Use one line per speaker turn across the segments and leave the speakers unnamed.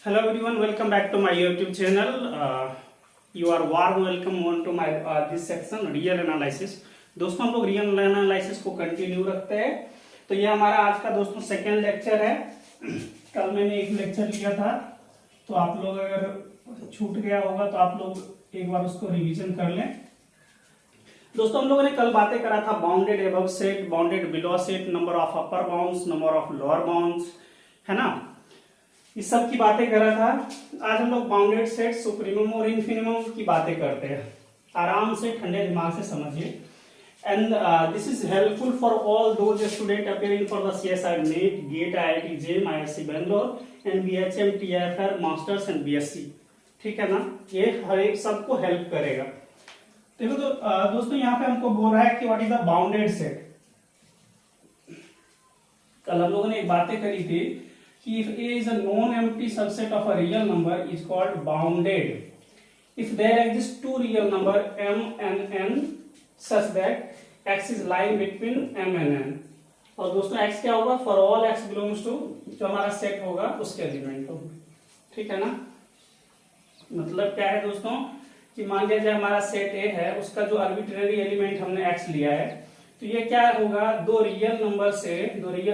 Hello everyone, welcome back to my YouTube channel. You are warm welcome on to my this section real analysis. दोस्तों हम लोग real analysis को continue रखते हैं। तो ये हमारा आज का दोस्तों सेकेंड लेक्चर है। कल मैंने एक लेक्चर लिया था, तो आप लोग अगर छूट गया होगा तो आप लोग एक बार उसको रिवीजन कर लें। दोस्तों हम लोगों ने कल बातें करा था bounded above set, bounded below set, number of upper bounds, number of lower bounds, है ना, इस सब की बातें करा था। आज हम लोग बाउंडेड सेट, सुप्रीमम और इन्फिनिमम की बातें करते हैं। आराम से ठंडे दिमाग से समझिए। And this is helpful for all those student appearing for the CSI NET, GATE, IIT JEE, IISc Bangalore and BHM, TIFR, masters and BSc. ठीक है ना, ये हर एक सबको हेल्प करेगा। देखो तो दोस्तों यहाँ पे हमको बोल रहा है कि what is the bounded set. कल हम लोगों ने एक बातें करी थी कि if A is a non-empty subset of a real number is called bounded if there exist two real number m and n such that x is lying between m and n। और दोस्तों x क्या होगा? for all x belongs to जो हमारा set होगा उसके element होगा। ठीक है ना, मतलब क्या है दोस्तों कि मान लिया जाए हमारा सेट A है, उसका जो आर्बिट्रेरी एलिमेंट हमने x लिया है, तो ये क्या होगा? दो रियल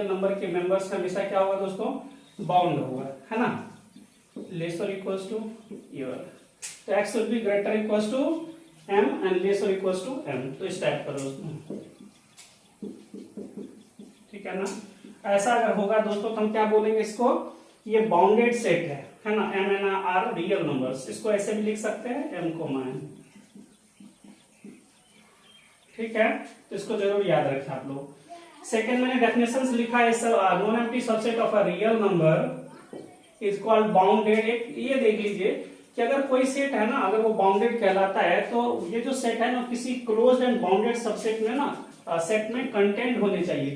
नंबर के मेंबर्स का हमेशा क्या होगा दोस्तों? बाउंड होगा, है ना, less or equals to year. तो x will be greater equals to m and less or equals to m। तो इस टाइप का दोस्तों, ठीक है ना। ऐसा अगर होगा दोस्तों तो हम क्या बोलेंगे इसको? ये बाउंडेड सेट है ना। m and r real numbers, इसको ऐसे भी लिख सकते हैं m को मान। ठीक है, तो इसको जरूर याद रखें आप लोग। सेकेंड मैंने डेफिनेशंस लिखा है, non empty subset of a real number is called bounded. ये देख लीजिए कि अगर कोई सेट है ना, अगर वो बाउंडेड कहलाता है, तो ये जो सेट है ना किसी क्लोज्ड एंड बाउंडेड सबसेट में ना सेट में कंटेंट होने चाहिए।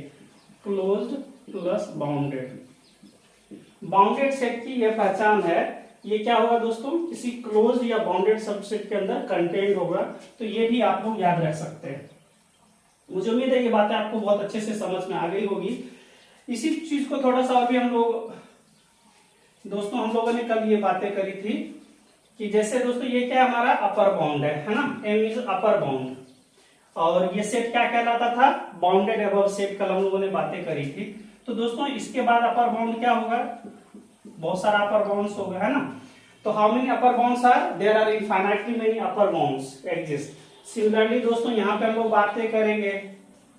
Closed plus bounded. Bounded set की ये पहचान है। ये क्या होगा दोस्तों? किसी क्लोज्ड या बाउंडेड सबसेट के अंदर कंटेंट होगा। तो ये भी आप लोग याद रख सकते हैं। मुझे उम्मीद है ये बातें आपको बहुत अच्छे से समझ में आ गई होगी। इसी चीज को थोड़ा सा और भी हम लोगों ने कल ये बातें करी थी कि जैसे दोस्तों ये क्या हमारा अपर बाउंड है ना, m इज अपर बाउंड, और ये सेट क्या कहलाता था? Bounded above set. कल हम लोगों ने बातें करी थी। तो दोस्तों इसके बाद अपर बाउंड क्या होगा? बहुत सारा अपर बाउंड्स होगा, है ना। तो how many upper bounds are there? Are infinitely many upper bounds exist. Similarly दोस्तों यहाँ पे हम लोग बातें करेंगे।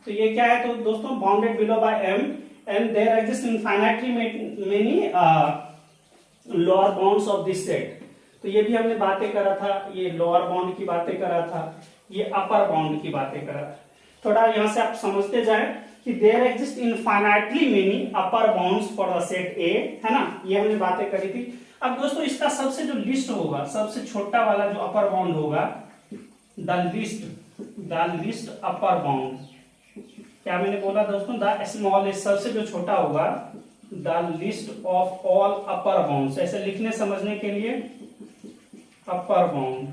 तो ये क्या है? तो दोस्तों bounded below by m and there exist infinitely many lower bounds of this set. तो ये भी हमने बातें करा था, ये लोअर बाउंड की बातें करा था, ये अपर बाउंड की बातें करा था। थोड़ा यहाँ से आप समझते जाए कि there exist infinitely many upper bounds for the set A, है ना, ये हमने बातें करी थी। अब दोस्तों इसका सबसे जो लिस्ट होगा, सबसे छोटा वाला जो अपर बाउंड होगा, द लिस्ट अपर बाउंड। क्या मैंने बोला दोस्तों? द स्मॉलेस्ट, सबसे जो छोटा होगा, the list of all upper bounds. ऐसे लिखने समझने के लिए अपर बाउंड।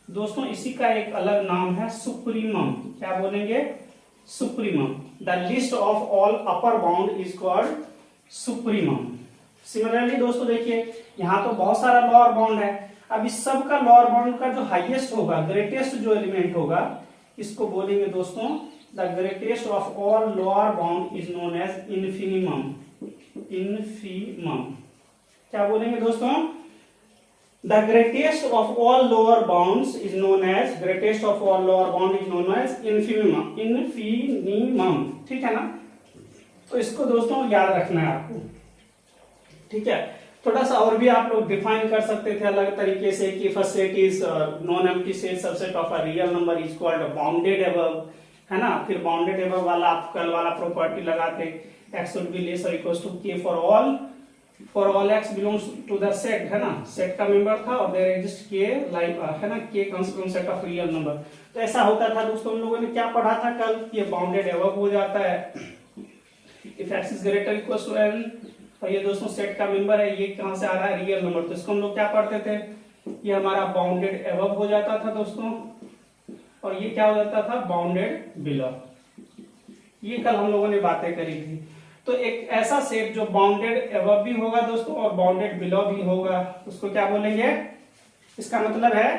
दोस्तों इसी का एक अलग नाम है सुप्रीमम। क्या बोलेंगे? Supremum. The list of all upper bound is called supremum. Similarly दोस्तों देखिए यहाँ तो बहुत सारा लोअर बाउंड है। अब इस सब का लोअर बाउंड का जो हाईएस्ट होगा, ग्रेटेस्ट जो एलिमेंट होगा, इसको बोलेंगे दोस्तों the greatest of all lower bound is known as infimum. Infimum क्या बोलेंगे दोस्तों? The greatest of all lower bounds is known as infimum. Infimum, ठीक है ना। तो इसको दोस्तों याद रखना है आपको। ठीक है, थोड़ा सा और भी आप लोग डिफाइन कर सकते थे अलग तरीके से कि first set is non empty set subset of a real number is called bounded above, है ना। फिर बाउंडेड अबव वाला आप कल वाला प्रॉपर्टी लगाते, x should be less or equals to k for all x belongs to the set, है ना। सेट का मेंबर था और देयर एग्जिस्ट k लाइक, है ना, k comes from set of real number. तो ऐसा होता था दोस्तों। हम लोगों ने क्या पढ़ा था कल? ये बाउंडेड अबव हो जाता है if x is greater equals to n। और ये दोस्तों सेट का मेंबर है, ये कहां से आ रहा है? Real number. तो इसको हम लोग क्या पढ़ते थे? ये हमारा बाउंडेड अबव हो जाता था दोस्तों, और ये क्या हो जाता था? Bounded below. ये कल हम लोगों ने बातें करी थी। तो एक ऐसा सेट जो बाउंडेड अबव भी होगा दोस्तों और बाउंडेड बिलो भी होगा, उसको क्या बोलेंगे? इसका मतलब है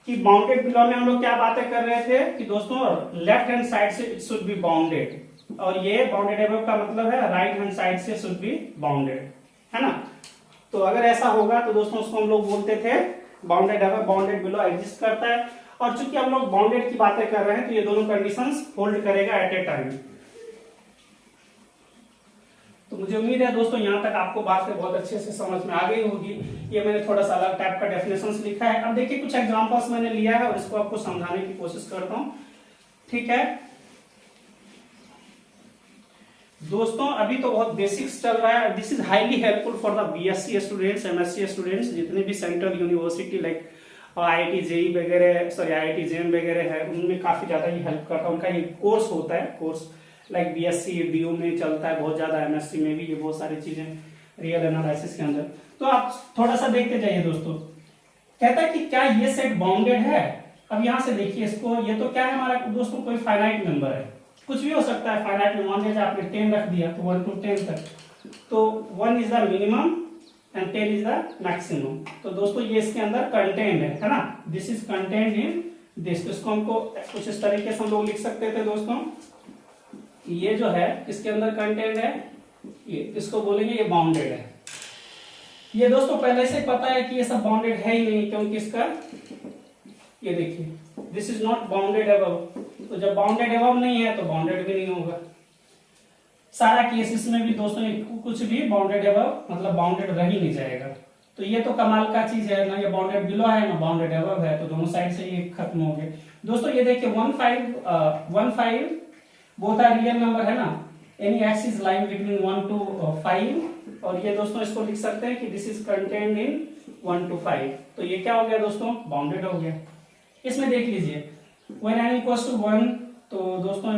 कि बाउंडेड बिलो में हम लोग क्या बातें कर रहे थे कि दोस्तों लेफ्ट हैंड साइड से इट शुड बी बाउंडेड, और ये बाउंडेड अबव का मतलब है राइट हैंड साइड से शुड बी बाउंडेड, है ना। तो अगर ऐसा होगा तो दोस्तों उसको हम लोग बोलते थे bounded above bounded below exist करता है। और चूंकि हम लोग बाउंडेड की बातें कर रहे हैं तो ये दोनों कंडीशंस होल्ड करेगा एट ए टाइम। तो मुझे उम्मीद है दोस्तों यहाँ तक आपको बात बहुत अच्छे से समझ में आ गई होगी। ये मैंने थोड़ा सा अलग टाइप का डेफिनेशन लिखा है। अब देखिए कुछ एग्जांपल्स मैंने लिया है और इसको आपको समझाने की कोशिश करता हूँ, ठीक है दोस्तों। अभी तो बहुत बेसिक्स चल रहा है, this is highly helpful for the BSc students, MSc students, जितने भी central university like IIT JE वगैरह, सॉरी आईआईटी जेएम वगैरह है, उनमें काफी ज्यादा ये हेल्प करता है। उनका ये कोर्स होता है, कोर्स लाइक बीएससी बीओ में चलता है बहुत ज्यादा, एमएससी में भी ये बहुत सारी चीजें रियल एनालिसिस के अंदर। तो आप थोड़ा सा देखते जाइए दोस्तों। कहता है कि क्या ये सेट बाउंडेड है। अब यहां से देखिए इसको, ये तो क्या है हमारा दोस्तों, कोई फाइनाइट नंबर है, कुछ भी हो सकता है फाइनाइट में। मान लीजिए आपने 10 रख दिया तो 1 to 10 तक, तो 1 is the minimum and 10 is the maximum. तो दोस्तों ये इसके अंदर कंटेंट है ना, this is content in this. तो इसको हमको कुछ इस तरीके से हम लोग लिख सकते थे दोस्तों, ये जो है इसके अंदर कंटेंट है, ये इसको बोलेंगे ये बाउंडेड है। ये दोस्तों पहले से पता है कि ये सब बाउंडेड है ही नहीं, क्योंकि इसका ये देखिए this is not bounded above. तो जब बाउंडेड अबव नहीं है तो बाउंडेड भी नहीं होगा। सारा केसेस में भी दोस्तों कुछ भी बाउंडेड अबव मतलब बाउंडेड रह ही नहीं जाएगा। तो ये तो कमाल का चीज है ना, ये बाउंडेड बिलो है ना बाउंडेड अबव है, तो दोनों साइड से ये खत्म हो गए दोस्तों। ये देखिए 1 5 बोथ आर रियल नंबर है ना, any x is lying between 1 to 5, और ये दोस्तों इसको लिख सकते हैं कि this is contained in 1 to 5। तो ये क्या हो गया दोस्तों, बाउंडेड हो गया। इसमें देख लीजिए when n equals to 1, तो दोस्तों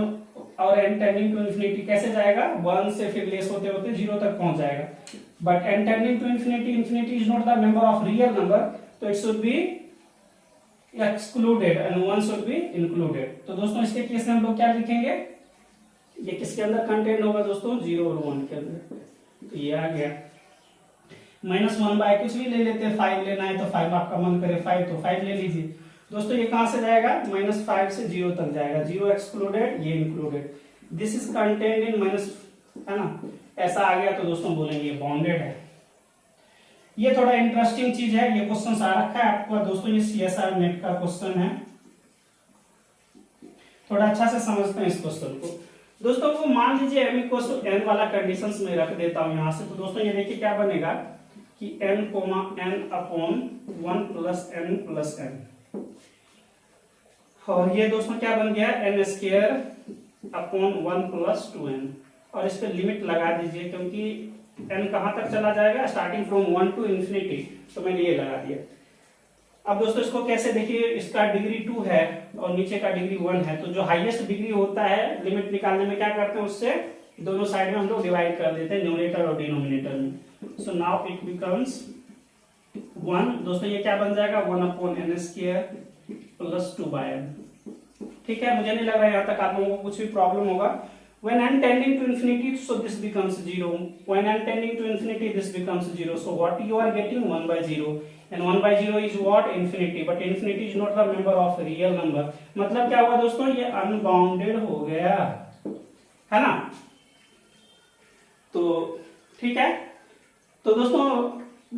और n टेंडिंग टू इंफिनिटी कैसे जाएगा, 1 से फिर लेस होते होते 0 तक पहुंच जाएगा। But n tending to infinity, infinity is not the member of real number, तो it should be excluded and 1 should be included. तो दोस्तों इसके केस में हम लोग क्या लिखेंगे, ये किसके अंदर कंटेंट होगा दोस्तों, 0 और 1 के अंदर। तो ये आ गया। -1 बाय कुछ भी ले लेते हैं, 5 लेना है तो 5, आपका मन करे 5 तो 5 ले लीजिए दोस्तों। ये कहां से जाएगा, -5 से 0 तक जाएगा, 0 एक्सक्लूडेड ये included, this is content in minus, है ना। ऐसा आ गया तो दोस्तों बोलेंगे बाउंडेड है। ये थोड़ा इंटरेस्टिंग चीज है, ये क्वेश्चन आ रखा है आपको दोस्तों, ये सीएसआर नेट का क्वेश्चन है। थोड़ा अच्छा से समझते हैं इस क्वेश्चन को दोस्तों। को मान लीजिए m इक्वल टू n वाला कंडीशंस में रख देता हूं यहां से, तो दोस्तों ये देखिए क्या बनेगा कि n, n upon 1 plus n plus n, और ये दोस्तों क्या बन गया, n square upon 1 plus 2n। और इस पे लिमिट लगा दीजिए, क्योंकि n कहां तक चला जाएगा, स्टार्टिंग फ्रॉम 1 to इंफिनिटी, तो मैंने ये लगा दिया। अब दोस्तों इसको कैसे देखिए, इसका डिग्री 2 है और नीचे का डिग्री 1 है, तो जो हाईएस्ट डिग्री होता है लिमिट निकालने में क्या करते हैं, उससे दोनों साइड में हम लोग डिवाइड कर देते हैं, न्यूमरेटर और डिनोमिनेटर में। So now it becomes 1। दोस्तों ये क्या बन जाएगा, 1 upon n square plus 2 by n। ठीक है, मुझे नहीं लग रहा है यहाँ तक आप लोगों को कुछ भी प्रॉब्लम होगा। When n tending to infinity, so this becomes 0. When n tending to infinity, this becomes 0. So what you are getting, 1 by 0. And 1 by 0 is what, infinity. But infinity is not the member of real number. मतलब क्या हुआ दोस्तों, ये unbounded हो गया, है ना। तो ठीक है, तो दोस्तों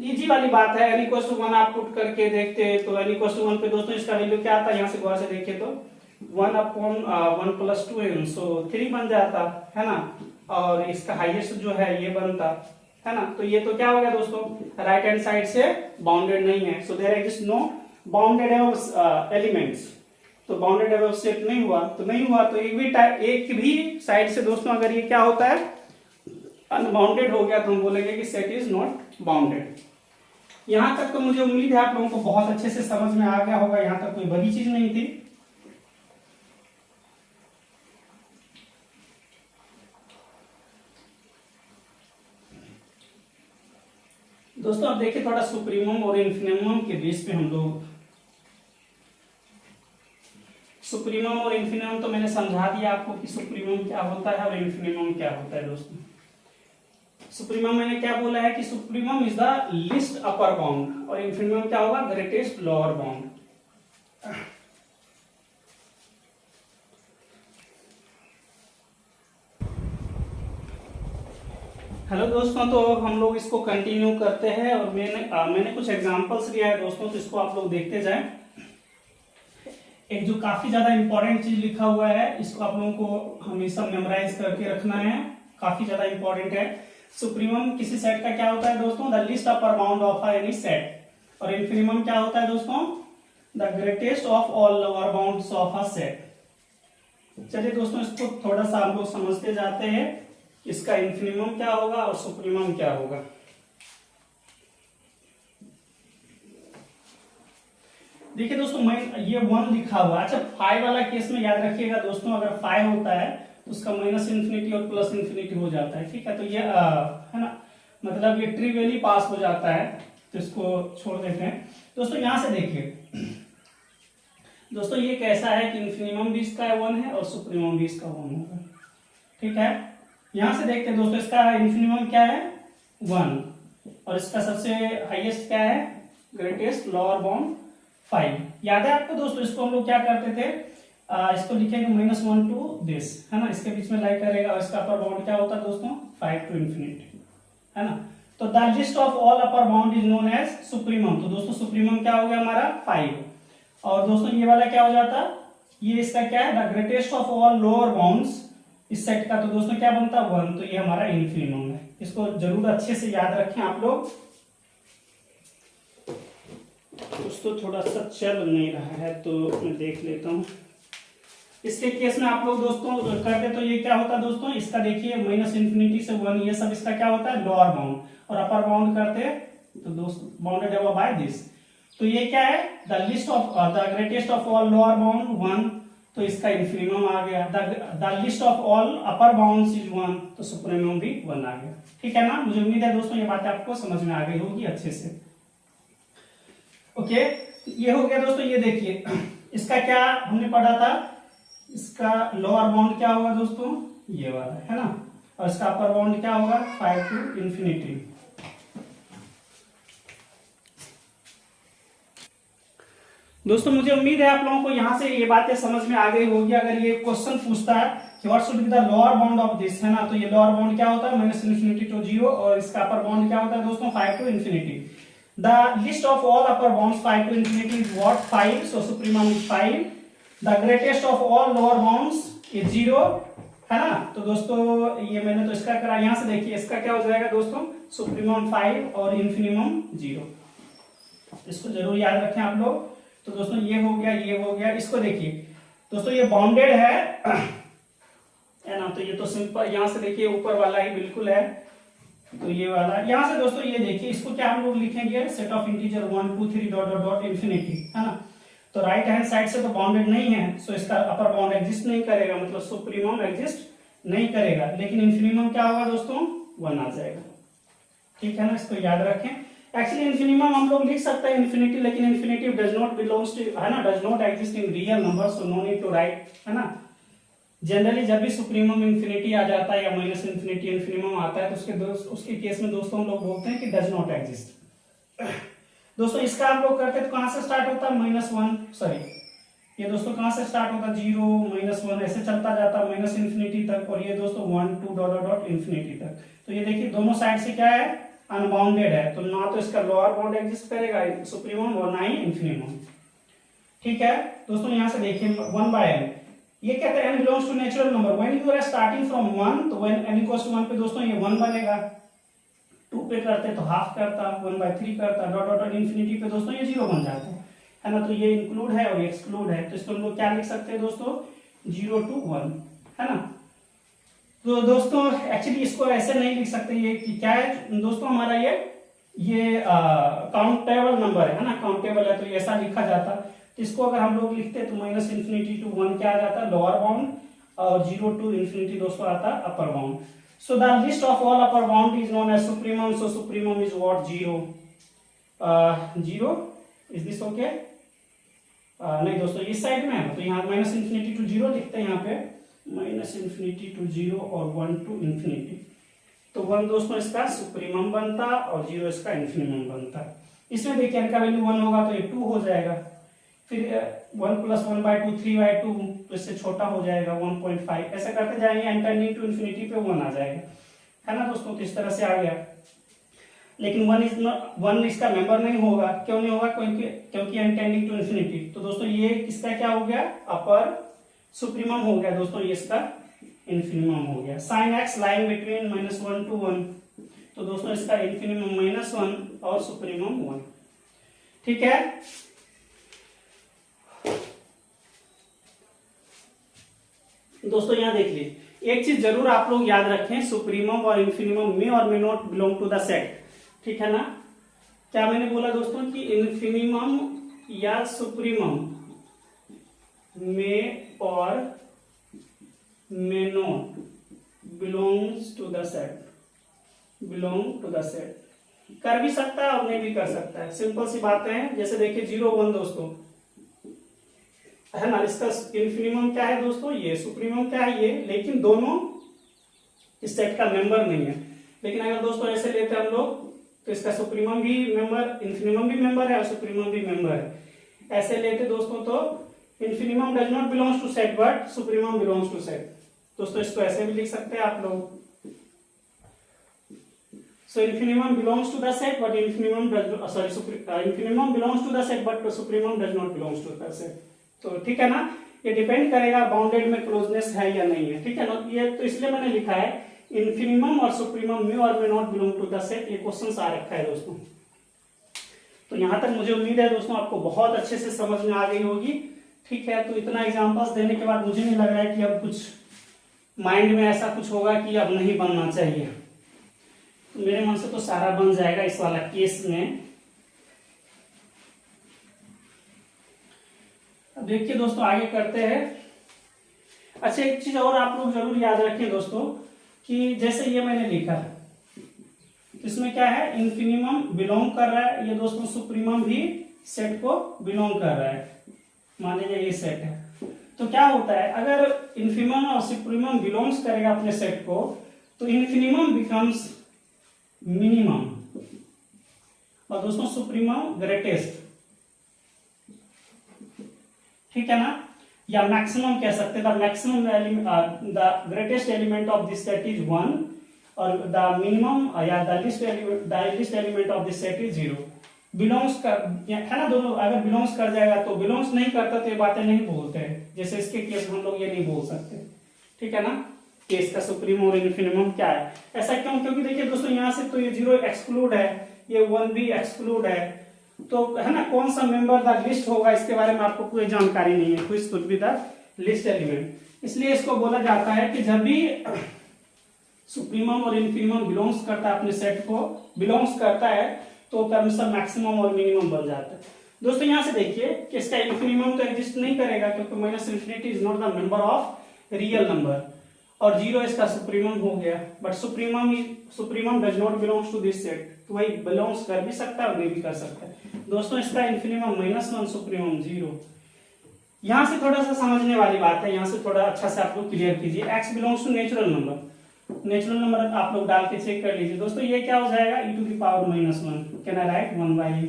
इजी वाली बात है। n इक्वल टू 1 आप पुट करके देखते तो n इक्वल टू 1 पे दोस्तों इसका वैल्यू क्या आता है, यहाँ से गौर से देखिए तो 1 अपॉन 1 प्लस 2n, सो 3 बन जाता है ना। और इसका हाईएस्ट जो है ये बनता है ना। तो ये तो क्या हो गया दोस्तों, राइट हैंड साइड से बाउंडेड नहीं है, so there exist no bounded elements. तो बाउंडेड अबव सेट नहीं हुआ तो नहीं हुआ। तो एक भी साइड से दोस्तों अगर ये क्या होता है, अनबाउंडेड हो गया, तो हम बोलेंगे कि सेट इज नॉट बाउंडेड। यहां तक तो मुझे उम्मीद है आप लोगों को बहुत अच्छे से समझ में आ गया होगा, यहां तक कोई बड़ी चीज नहीं थी। दोस्तों अब देखिए थोड़ा सुप्रीमम और इन्फिनिमम के बेस पे हम लोग, सुप्रीमम और इन्फिनिमम तो मैंने समझा दिया आपको कि सुप्रीमम क्या होता है और इन्फिनिमम क्या होता है दोस्तों। सुप्रीमम मैंने क्या बोला है कि supremum is the least upper bound और इन्फिनिमम क्या होगा, ग्रेटेस्ट लोअर बाउंड। हेलो दोस्तों, तो हम लोग इसको कंटिन्यू करते हैं और मैंने कुछ एग्जांपल्स लिया है दोस्तों, तो इसको आप लोग देखते जाएं। एक जो काफी ज्यादा इंपॉर्टेंट चीज लिखा हुआ है, इसको आप लोगों को हमेशा मेमोराइज करके रखना है, काफी ज्यादा इंपॉर्टेंट है। सुप्रीमम किसी सेट का क्या होता है दोस्तों, the least upper bound of any set. और इन्फिनिमम क्या होता है दोस्तों, the greatest of all lower bounds of a set. चलिए दोस्तों, इसको थोड़ा सा हम लोग समझते जाते हैं, इसका इन्फिनिमम क्या होगा और सुप्रीमम क्या होगा। देखिए दोस्तों, मैं ये 1 लिखा हुआ, अच्छा 5 वाला केस में याद रखिएगा दोस्तों, अगर 5 होता है तो उसका माइनस इन्फिनिटी और प्लस इन्फिनिटी हो जाता है, ठीक है। तो ये है ना, मतलब ये ट्रिवियली पास हो जाता है, तो इसको छोड़ देते हैं दोस्तों। यहां से देखिए दोस्तों, ये कैसा है कि इन्फिनिमम भी इसका 1 है और सुप्रीमम भी इसका 1 होगा, ठीक है। यहां से देखते हैं दोस्तों, इसका इन्फिनिमम क्या है 1 और इसका सबसे हाईएस्ट क्या है, ग्रेटेस्ट लोअर बाउंड 5। याद है आपको दोस्तों, इसको हम लोग क्या करते थे, इसको लिखेंगे -1 टू दिस, है ना, इसके बीच में लाइक करेगा और इसका अपर बाउंड क्या होता है दोस्तों, 5 टू इन्फिनिटी, है ना। तो the list of all upper bound is known as supremum. तो दोस्तों सुप्रीमम क्या हो गया हमारा 5, और दोस्तों ये वाला क्या हो जाता, ये इसका क्या है, the greatest of all lower bounds इस सेट का, तो दोस्तों क्या बनता है 1, तो ये हमारा इन्फिनिमम है। इसको जरूर अच्छे से याद रखें आप लोग। दोस्तों थोड़ा सा चल नहीं रहा है तो मैं देख लेता हूं। इसके केस में आप लोग दोस्तों करते तो ये क्या होता है दोस्तों, इसका देखिए माइनस इन्फिनिटी से 1, ये सब इसका क्या होता है लोअर बाउंड, और अपर बाउंड करते तो दोस्तों बाउंडेड अबव बाय दिस। तो ये क्या है, the list of the greatest of all lower bound 1, तो इसका इन्फिनिमम आ गया। The list of all upper bounds is 1, तो सुप्रीमम भी 1 आ गया, ठीक है ना। मुझे उम्मीद है दोस्तों ये बातें आपको समझ में आ गई होगी अच्छे से। ओके, ये हो गया दोस्तों। ये देखिए इसका क्या हमने पढ़ा था, इसका लोअर बाउंड क्या होगा दोस्तों, ये वाला, है ना, और इसका अपर बाउंड क्या होगा 5 टू इन्फिनिटी। दोस्तों मुझे उम्मीद है आप लोगों को यहां से ये बातें समझ में आ गई होगी। अगर ये क्वेश्चन पूछता है कि what should be the lower bound of this, है ना, तो ये लोअर बाउंड क्या होता है माइनस इन्फिनिटी टू 0, और इसका अपर बाउंड क्या होता है दोस्तों 5 to infinity. The list of all upper bounds 5 to infinity is what, 5. So supremum is 5. The greatest of all lower bounds is 0, है ना। तो दोस्तों ये मैंने तो इसका करा, यहां से देखिए इसका क्या हो जाएगा दोस्तों, सुप्रीमम 5 और इन्फिनिमम 0। इसको जरूर याद रखें आप लोग। तो दोस्तों ये हो गया, ये हो गया। इसको देखिए दोस्तों, ये बाउंडेड है ना, तो ये तो सिंपल, यहां से देखिए ऊपर वाला ही बिल्कुल है, तो ये वाला। यहां से दोस्तों ये देखिए, इसको क्या हम लोग लिखेंगे, set of integer 1 2 3 dot dot dot infinity, है ना। तो राइट हैंड साइड से तो बाउंडेड नहीं है, सो इसका अपर बाउंड एग्जिस्ट नहीं करेगा, मतलब सुप्रीमम एग्जिस्ट नहीं करेगा, लेकिन इन्फिनिमम क्या होगा दोस्तों 1 आ जाएगा, ठीक है ना। इसको याद रखें। एक्चुअली इन्फिनिमम हम लोग लिख सकते हैं इन्फिनिटी, लेकिन infinity does not belongs to, है ना, does not exist in real number, so no need to write, है ना। जनरली जब भी सुप्रीमम इन्फिनिटी आ जाता है या माइनस इन्फिनिटी इन्फिनिमम आता है, तो उसके केस में दोस्तों हम लोग बोलते हैं कि डज नॉट एग्जिस्ट। दोस्तों इसका हम लोग करते हैं तो कहां से स्टार्ट होता है -1, सॉरी ये दोस्तों कहां से स्टार्ट होता है 0 -1 ऐसे चलता जाता है माइनस इन्फिनिटी तक, और ये दोस्तों 1 2 डॉट डॉट डॉट इन्फिनिटी तक। तो ये देखिए दोनों साइड से क्या है, अनबाउंडेड है, तो ना तो इसका लोअर बाउंड एग्जिस्ट करेगा सुप्रीमम और ना ही इन्फिनिमम, ठीक है दोस्तों। यहां से देखिए 1/n, ये कहते हैं n belongs to natural number, when you are starting from 1, तो व्हेन n इक्वल्स टू 1 पे दोस्तों ये 1 बनेगा, 2 पे करते तो हाफ करता, 1/3 करता, डॉट डॉट डॉट इन्फिनिटी पे दोस्तों ये 0 बन जाता है ना। तो ये इंक्लूड है और ये एक्सक्लूड है, तो इसको हम लोग क्या लिख सकते हैं दोस्तों 0 to 1, है ना। तो दोस्तों एक्चुअली इसको ऐसे नहीं लिख सकते, ये क्या है दोस्तों हमारा ये काउंटेबल नंबर है ना, काउंटेबल है, तो ऐसा लिखा जाता। तो इसको अगर हम लोग लिखते हैं तो माइनस इन्फिनिटी टू 1 क्या आ जाता है लोअर बाउंड, और 0 to इन्फिनिटी दोस्तों आता है upper bound. So the list of all upper bound is known as supremum, so supremum is what 0 0, is this okay. नहीं दोस्तों इस साइड में है, तो यहाँ माइनस इन्फिनिटी टू 0 लिखते हैं, यहाँ पे माइनस इन्फिनिटी टू 0 और 1 to इन्फिनिटी। तो 1 दोस्तों इसका सुप्रीमम बनता और 0 इसका इन्फिनिमम बनता। इसमें देखिए n का वैल्यू 1 होगा तो ये 2 हो जाएगा, फिर 1 + 1/2 3/2 तो इससे छोटा हो जाएगा 1.5, ऐसा करते जाएंगे n टेंडिंग टू इन्फिनिटी पे 1 आ जाएगा, है ना दोस्तों। तो इस तरह से आ गया, लेकिन 1 इसका मेंबर नहीं होगा। क्यों नहीं होगा? क्योंकि n टेंडिंग टू इन्फिनिटी। तो दोस्तों ये इसका क्या हो गया? अपर सुप्रीमम हो गया दोस्तों, ये इसका इन्फिनिमम हो गया। sin x line between -1 to 1, तो दोस्तों इसका इन्फिनिमम -1 और सुप्रीमम 1। ठीक है, दोस्तों यहां देख लीजिए, एक चीज जरूर आप लोग याद रखें, सुप्रीमम और infimum may or may not belong to the set. ठीक है ना? क्या मैंने बोला दोस्तों कि इन्फिनिमम या supremum may or may not belongs to the set, belong to the set. कर भी सकता है और नहीं भी कर सकता है, सिंपल सी बातें हैं। जैसे देखिए 0 1 दोस्तों, है ना, इसका इन्फिनिमम क्या है दोस्तों? ये सुप्रीमम क्या है? ये, लेकिन दोनों इस सेट का मेंबर नहीं है। लेकिन अगर दोस्तों ऐसे लेते हैं हम लोग, तो इसका सुप्रीमम भी मेंबर, इन्फिनिमम भी मेंबर है और सुप्रीमम भी मेंबर है। ऐसे लेते दोस्तों तो infimum does not belongs to set but supremum belongs to set. दोस्तों इसको ऐसे भी लिख सकते हैं आप लोग, so infinimum belongs to the set but infinimum does not, infinimum belongs to the set but supremum does not belongs to the set। तो ठीक है ना, ये डिपेंड करेगा बाउंडेड में क्लोजनेस है या नहीं है। ठीक है ना, ये तो इसलिए मैंने लिखा है इन्फिनिमम और supremum may or may not belong to the set, ये क्वेश्चन आ रखा है दोस्तों। तो यहां तक मुझे उम्मीद है दोस्तों आपको बहुत अच्छे से समझ में आ गई होगी। ठीक है, तो इतना एग्जांपल्स देने के बाद मुझे नहीं लग रहा है कि अब कुछ माइंड में ऐसा कुछ होगा कि अब नहीं बनना चाहिए। तो मेरे मन से तो सारा बन जाएगा इस वाला केस में। अब देखिए दोस्तों आगे करते हैं। अच्छा, एक चीज और आप लोग जरूर याद रखें दोस्तों कि जैसे ये मैंने लिखा, इसमें क्या है? इन्फिनिमम बिलोंग कर रहा है, ये दोस्तों सुप्रीमम भी सेट को बिलोंग कर रहा है। मान लीजिए ये सेट है, तो क्या होता है अगर इन्फिनिमम और सुप्रीमम बिलोंग्स करेगा अपने सेट को, तो इन्फिनिमम बिकम्स मिनिमम और दोस्तों सुप्रीमम ग्रेटेस्ट। ठीक है ना, या मैक्सिमम कह सकते हैं। The maximum the greatest element of this set is 1 और द मिनिमम या the list element of this set is 0। Belongs कर, है ना, दोनों अगर बिलोंग्स कर जाएगा तो, बिलोंग्स नहीं करता तो ये बातें नहीं बोलते हैं। जैसे इसके केस में हम लोग ये नहीं बोल सकते। ठीक है ना, केस का सुप्रीमम और इन्फिनिमम क्या है? ऐसा क्यों? क्योंकि देखिए दोस्तों यहां से तो ये 0 एक्सक्लूड है, ये 1 भी एक्सक्लूड है, तो है ना कौन सा मेंबर द लिस्ट होगा इसके बारे में आपको कोई जानकारी नहीं है। Which could be the list element. इसलिए इसको बोला जाता है कि जब भी सुप्रीमम और इन्फिनिमम बिलोंग्स करता है अपने सेट को, बिलोंग्स करता है, तो टर्म्स ऑफ मैक्सिमम और मिनिमम बन जाता है। दोस्तों यहां से देखिए कि इसका इन्फिनिमम तो एग्जिस्ट नहीं करेगा क्योंकि minus infinity is not the member of real number, और 0 इसका सुप्रीमम हो गया। But supremum does not belongs to this set, तो वही बिलोंग्स कर भी सकता है और नहीं भी कर सकता है। दोस्तों इसका इन्फिनिमम -1, सुप्रीमम 0। यहां से थोड़ा सा समझने वाली बात है, यहां से थोड़ा अच्छा से आप लोग क्लियर कीजिए। x belongs to natural number, natural number आप लोग डाल के चेक कर लीजिए। दोस्तों ये क्या हो जाएगा? e⁻⁻1। Can I right 1/e।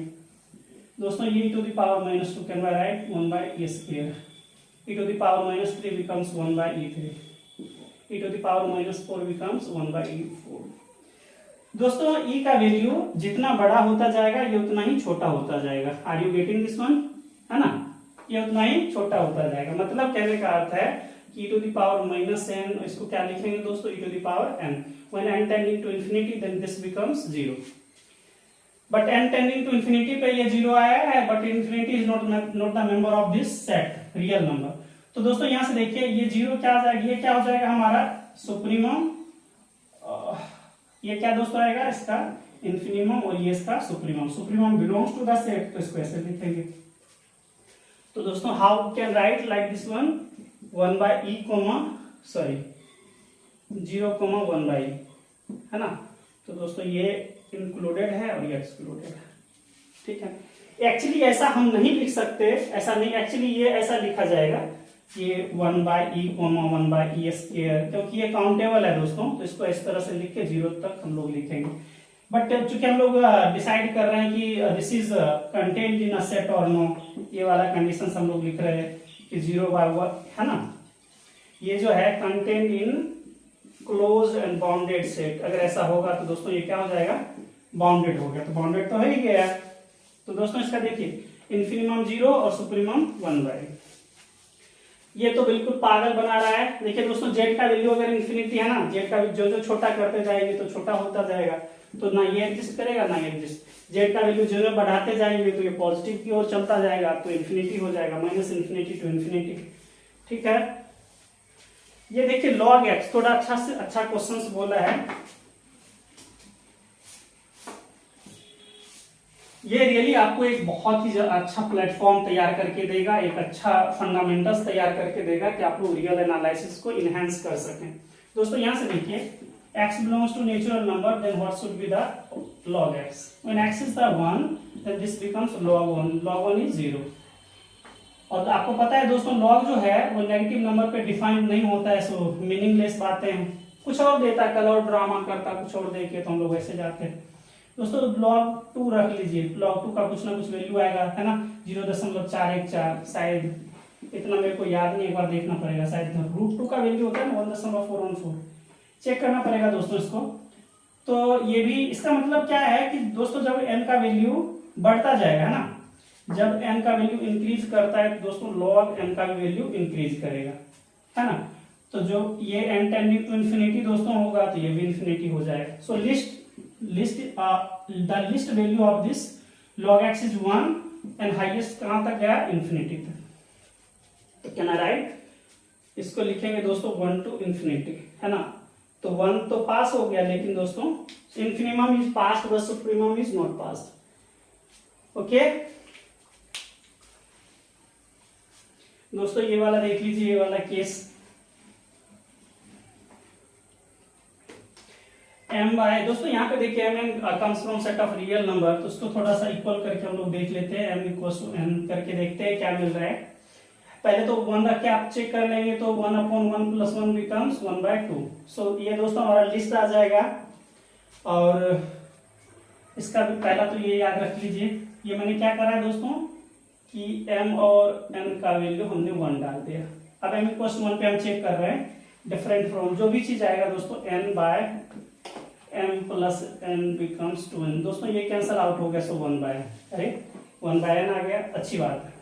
दोस्तों ये e⁻⁻2 can I right 1/e²। e⁻⁻3 becomes 1/e3। e⁻⁻4 becomes 1/e4। दोस्तों e का वैल्यू जितना बड़ा होता जाएगा ये उतना ही छोटा होता जाएगा। Are you getting this one? है ना, ये उतना ही छोटा होता जाएगा। मतलब कहने का अर्थ है कि e⁻⁻n, इसको क्या लिखेंगे दोस्तों? e⁻n। When n tending to infinity then this becomes 0। But n tending to infinity पे ये 0 आया है, but infinity is not the member of this set, real number। तो दोस्तों यहां से देखिए ये 0 क्या आ जाएगा? ये क्या हो जाएगा हमारा? सुप्रीमम। ये क्या दोस्तों आएगा? इसका इन्फिनिमम और ये इसका supremum. Supremum belongs to the set, तो इसको ऐसे लिखेंगे। तो दोस्तों how can write like this one? 1/e, 0,1/e, है ना। तो दोस्तों ये इंक्लूडेड है और ये एक्सक्लूडेड है। ठीक है, एक्चुअली ऐसा हम नहीं लिख सकते, ऐसा नहीं, एक्चुअली ये ऐसा लिखा जाएगा ये 1/e, 1/e स्क्वायर, क्योंकि ये काउंटेबल है दोस्तों, तो इसको इस तरह से लिख के 0 तक हम लोग लिखेंगे। बट चूंकि हम लोग डिसाइड कर रहे हैं कि this is contained in a set और नो, ये वाला कंडीशन हम लोग लिख रहे हैं कि 0/1 है ना, ये जो है contained in close and bounded set, अगर ऐसा होगा तो दोस्तों ये क्या हो जाएगा, बाउंडेड हो गया। तो बाउंडेड तो हो ही गया। तो दोस्तों इसका देखिए इन्फिनिमम 0 और सुप्रीमम 1/, ये तो बिल्कुल पागल बना रहा है। देखिए दोस्तों जेड का वैल्यू अगर इन्फिनिटी है ना, जेड का जो जो छोटा करते जाएंगे तो छोटा होता जाएगा, तो ना ये एग्जिस्ट करेगा ना ये एग्जिस्ट। जेड का वैल्यू जो बढ़ाते जाएंगे तो ये पॉजिटिव की ओर चलता जाएगा, तो इन्फिनिटी हो जाएगा, -इन्फिनिटी टू इन्फिनिटी। ठीक है, ये देखिए log x, थोड़ा अच्छा से अच्छा क्वेश्चंस बोला है। ये रियली आपको एक बहुत ही अच्छा प्लेटफॉर्म तैयार करके देगा, एक अच्छा फंडामेंटल्स तैयार करके देगा कि आप लोग रियल एनालिसिस को इनहेंस कर सकें। दोस्तों यहां से देखिए x belongs to natural number, then what should be the log x? When x is the 1, then this becomes log 1. log 1 is 0. और तो आपको पता है दोस्तों log जो है वो नेगेटिव नंबर पे डिफाइन नहीं होता है, सो मीनिंगलेस बातें हैं, कुछ और देता है, कलर ड्रामा करता कुछ और दे के, तो हम लोग ऐसे जाते हैं। दोस्तों log 2 रख लीजिए, log 2 का कुछ ना कुछ वैल्यू आएगा, है ना, 0.414, शायद इतना मेरे को याद नहीं, एक बार देखना पड़ेगा, शायद √2 का वैल्यू होता है ना 1.414, चेक करना पड़ेगा दोस्तों इसको। तो ये भी इसका मतलब क्या है कि दोस्तों जब n का वैल्यू बढ़ता जाएगा ना, जब n का वैल्यू इंक्रीज करता है तो दोस्तों log n का भी वैल्यू इंक्रीज करेगा, है ना। तो जो ये n टेंडिंग टू इन्फिनिटी दोस्तों होगा तो ये भी इन्फिनिटी हो जाएगा। सो the least value of this log x is 1 and highest कहां तक गया, इन्फिनिटी तक। तो कैन आई राइट, इसको लिखेंगे दोस्तों 1 to इन्फिनिटी, है ना। तो 1 तो पास हो गया, लेकिन दोस्तों infimum is past but supremum is not past. Okay दोस्तों ये वाला देख लीजिए, ये वाला केस m बाय, दोस्तों यहाँ पे देखिए m comes from set of real number, तो उसको थोड़ा सा इक्वल करके हम लोग देख लेते हैं, m इक्वल्स टू n करके देखते हैं क्या मिल रहा है। पहले तो 1 रख के आप चेक कर लेंगे, तो 1/1 + 1 बिकम्स 1/2। सो ये दोस्तों हमारा लिस्ट आ जाएगा, और इसका भी पहला तो ये याद रख लीजिए, ये मैंने क्या करा है दोस्तों कि m और n का वैल्यू हमने 1 डाल दिया। अब m = 1 पे हम चेक कर रहे हैं, डिफरेंट फ्रॉम जो भी चीज आएगा दोस्तों n/m + n बिकम्स 2n। दोस्तों ये कैंसल आउट हो गया, सो 1/n आ गया, अच्छी बात है।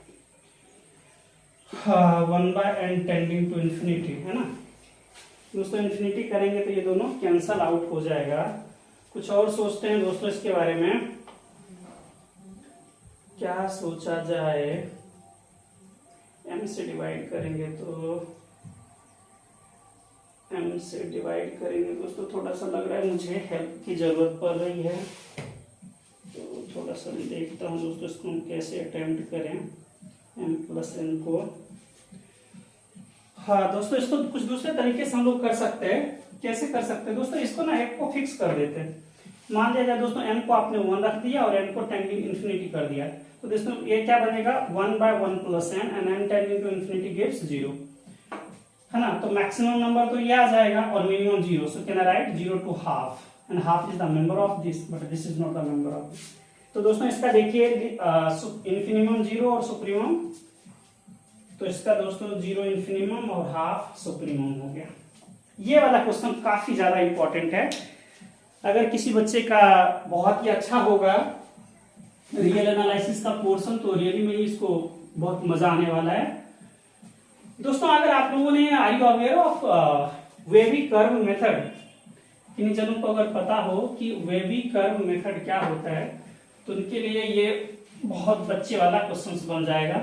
1/n टेंडिंग टू इन्फिनिटी, है ना दोस्तों, इन्फिनिटी करेंगे तो ये दोनों कैंसल आउट हो जाएगा। कुछ और सोचते हैं दोस्तों इसके बारे में, क्या सोचा जाए, m से डिवाइड करेंगे तो m से डिवाइड करेंगे दोस्तों, थोड़ा सा लग रहा है मुझे हेल्प की जरूरत पड़ रही है, तो थोड़ा सा देखता हूँ दोस्तों इसको हम कैसे अटेम्प्ट करें m + n को। हाँ दोस्तों इसको कुछ दूसरे तरीके से हम लोग कर सकते हैं। कैसे कर सकते हैं दोस्तों, इसको ना एक को फिक्स कर देते हैं। मान लिया जाए दोस्तों n को आपने 1 रख दिया और n को टेंडिंग इन्फिनिटी कर दिया, तो दोस्तों ये क्या बनेगा 1/1 + n and n tending to infinity gives 0, है ना। तो मैक्सिमम नंबर तो ये आ जाएगा और minimum 0। So can I right 0 to half, and half is the member of this, but this is not the member of this. तो दोस्तों इसका देखिए इन्फिनिमम 0 और सुप्रीमम, तो इसका दोस्तों 0 इन्फिनिमम और हाफ सुप्रीमम हो गया। ये वाला क्वेश्चन काफी ज्यादा इंपॉर्टेंट है, अगर किसी बच्चे का बहुत ही अच्छा होगा रियल एनालिसिस का पोर्शन, तो रियली में इसको बहुत मजा आने वाला है। दोस्तों अगर आप लोगों ने, are you aware of wavy curve method, किन्हीं जनों को अगर पता हो कि वेवी कर्व मेथड क्या होता है, तो उनके लिए ये बहुत बच्चे वाला क्वेश्चन बन जाएगा।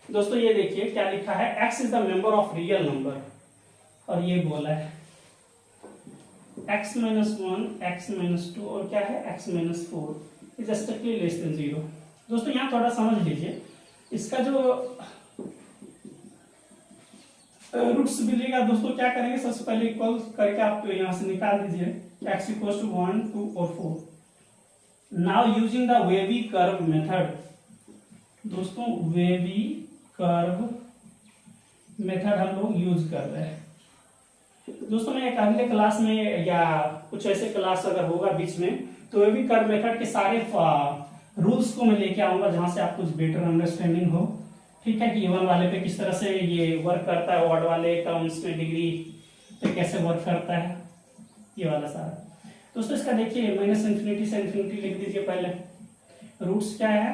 दोस्तों ये देखिए क्या लिखा है, x is the member of real number, और ये बोला है x - 1, x - 2 और क्या है x - 4 is strictly less than 0। दोस्तों यहाँ थोड़ा समझ लीजिए, इसका जो रूट्स मिलेगा दोस्तों, क्या करेंगे सबसे पहले इक्वल करके आप तो यहाँ से निकाल दीजिए, x = 1, 2 और 4, now using the wavy curve method, दोस्तों वेवी कर्व मेथड हम लोग यूज कर रहे हैं। दोस्तों मैं एक अगले क्लास में या कुछ ऐसे क्लास अगर होगा बीच में, तो वेवी कर्व मेथड के सारे रूल्स को मैं लेके आऊंगा जहां से आपको बेटर अंडरस्टैंडिंग हो। ठीक है कि इवन वाले पे किस तरह से ये वर्क करता है, ऑड वाले टर्म्स में डिग्री पे कैसे वर्क करता है, ये वाला सारा। दोस्तों इसका देखिए माइनस इन्फिनिटी से इन्फिनिटी लिख दीजिए पहले। रूट्स क्या है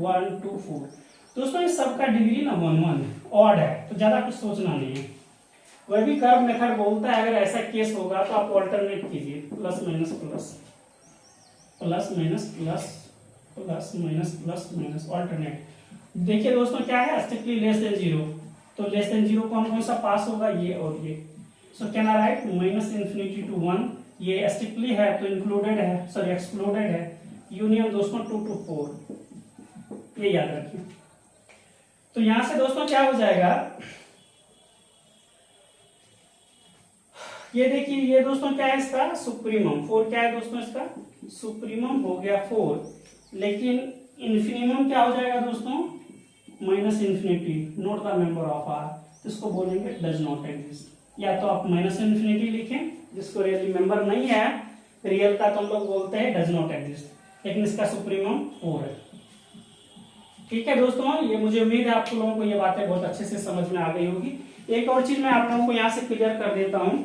1 2 4। दोस्तों इस सबका डिग्री ना 1 1 ऑड है, तो ज्यादा कुछ सोचना नहीं है। वह भी कर्व मेथड बोलता है अगर ऐसा केस होगा तो आप ऑल्टरनेट कीजिए, plus minus plus plus minus plus plus minus plus minus alternate. देखिए दोस्तों क्या है स्ट्रिक्टली लेस देन 0, तो लेस देन 0 को हम कौन सा पास होगा, ये और ये। So can I write minus infinity to 1, ये स्ट्रिक्टली है तो इंक्लूडेड है, सॉरी एक्सक्लूडेड है। यूनियन दोस्तों 2 to 4, ये याद रखिए। तो यहां से दोस्तों क्या हो जाएगा, ये देखिए ये दोस्तों क्या है इसका सुप्रीमम 4, क्या है दोस्तों इसका सुप्रीमम हो गया 4, लेकिन इन्फिनिमम क्या हो जाएगा दोस्तों minus infinity, not the member of R, तो इसको बोलेंगे डज नॉट एग्जिस्ट। या तो आप माइनस इन्फिनिटी लिखें जिसको रियली मेंबर नहीं है, रियल का तो हम लोग बोलते हैं डज नॉट एग्जिस्ट, लेकिन इसका सुप्रीमम 4 है। ठीक है दोस्तों, ये मुझे उम्मीद है आप लोगों को ये बातें बहुत अच्छे से समझ में आ गई होगी। एक और चीज मैं आप लोगों को यहां से क्लियर कर देता हूं।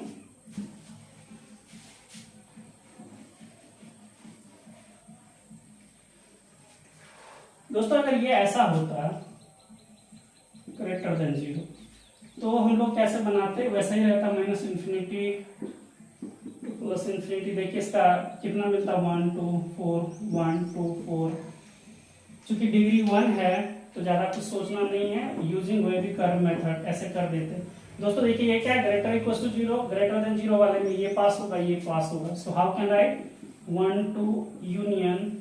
दोस्तों अगर ये ऐसा होता ग्रेटर देन 0, तो हम लोग कैसे बनाते, वैसा ही रहता माइनस इन्फिनिटी प्लस इन्फिनिटी। देखिए इसका कितना मिलता 1 2 4 1 2 4। चूंकि डिग्री 1 है तो ज्यादा कुछ सोचना नहीं है, यूजिंग वेवी कर्व मेथड ऐसे कर देते। दोस्तों देखिए ये क्या है greater equal to 0, greater than 0 वाले में ये पास होगा ये पास होगा। So how can write 1 2 union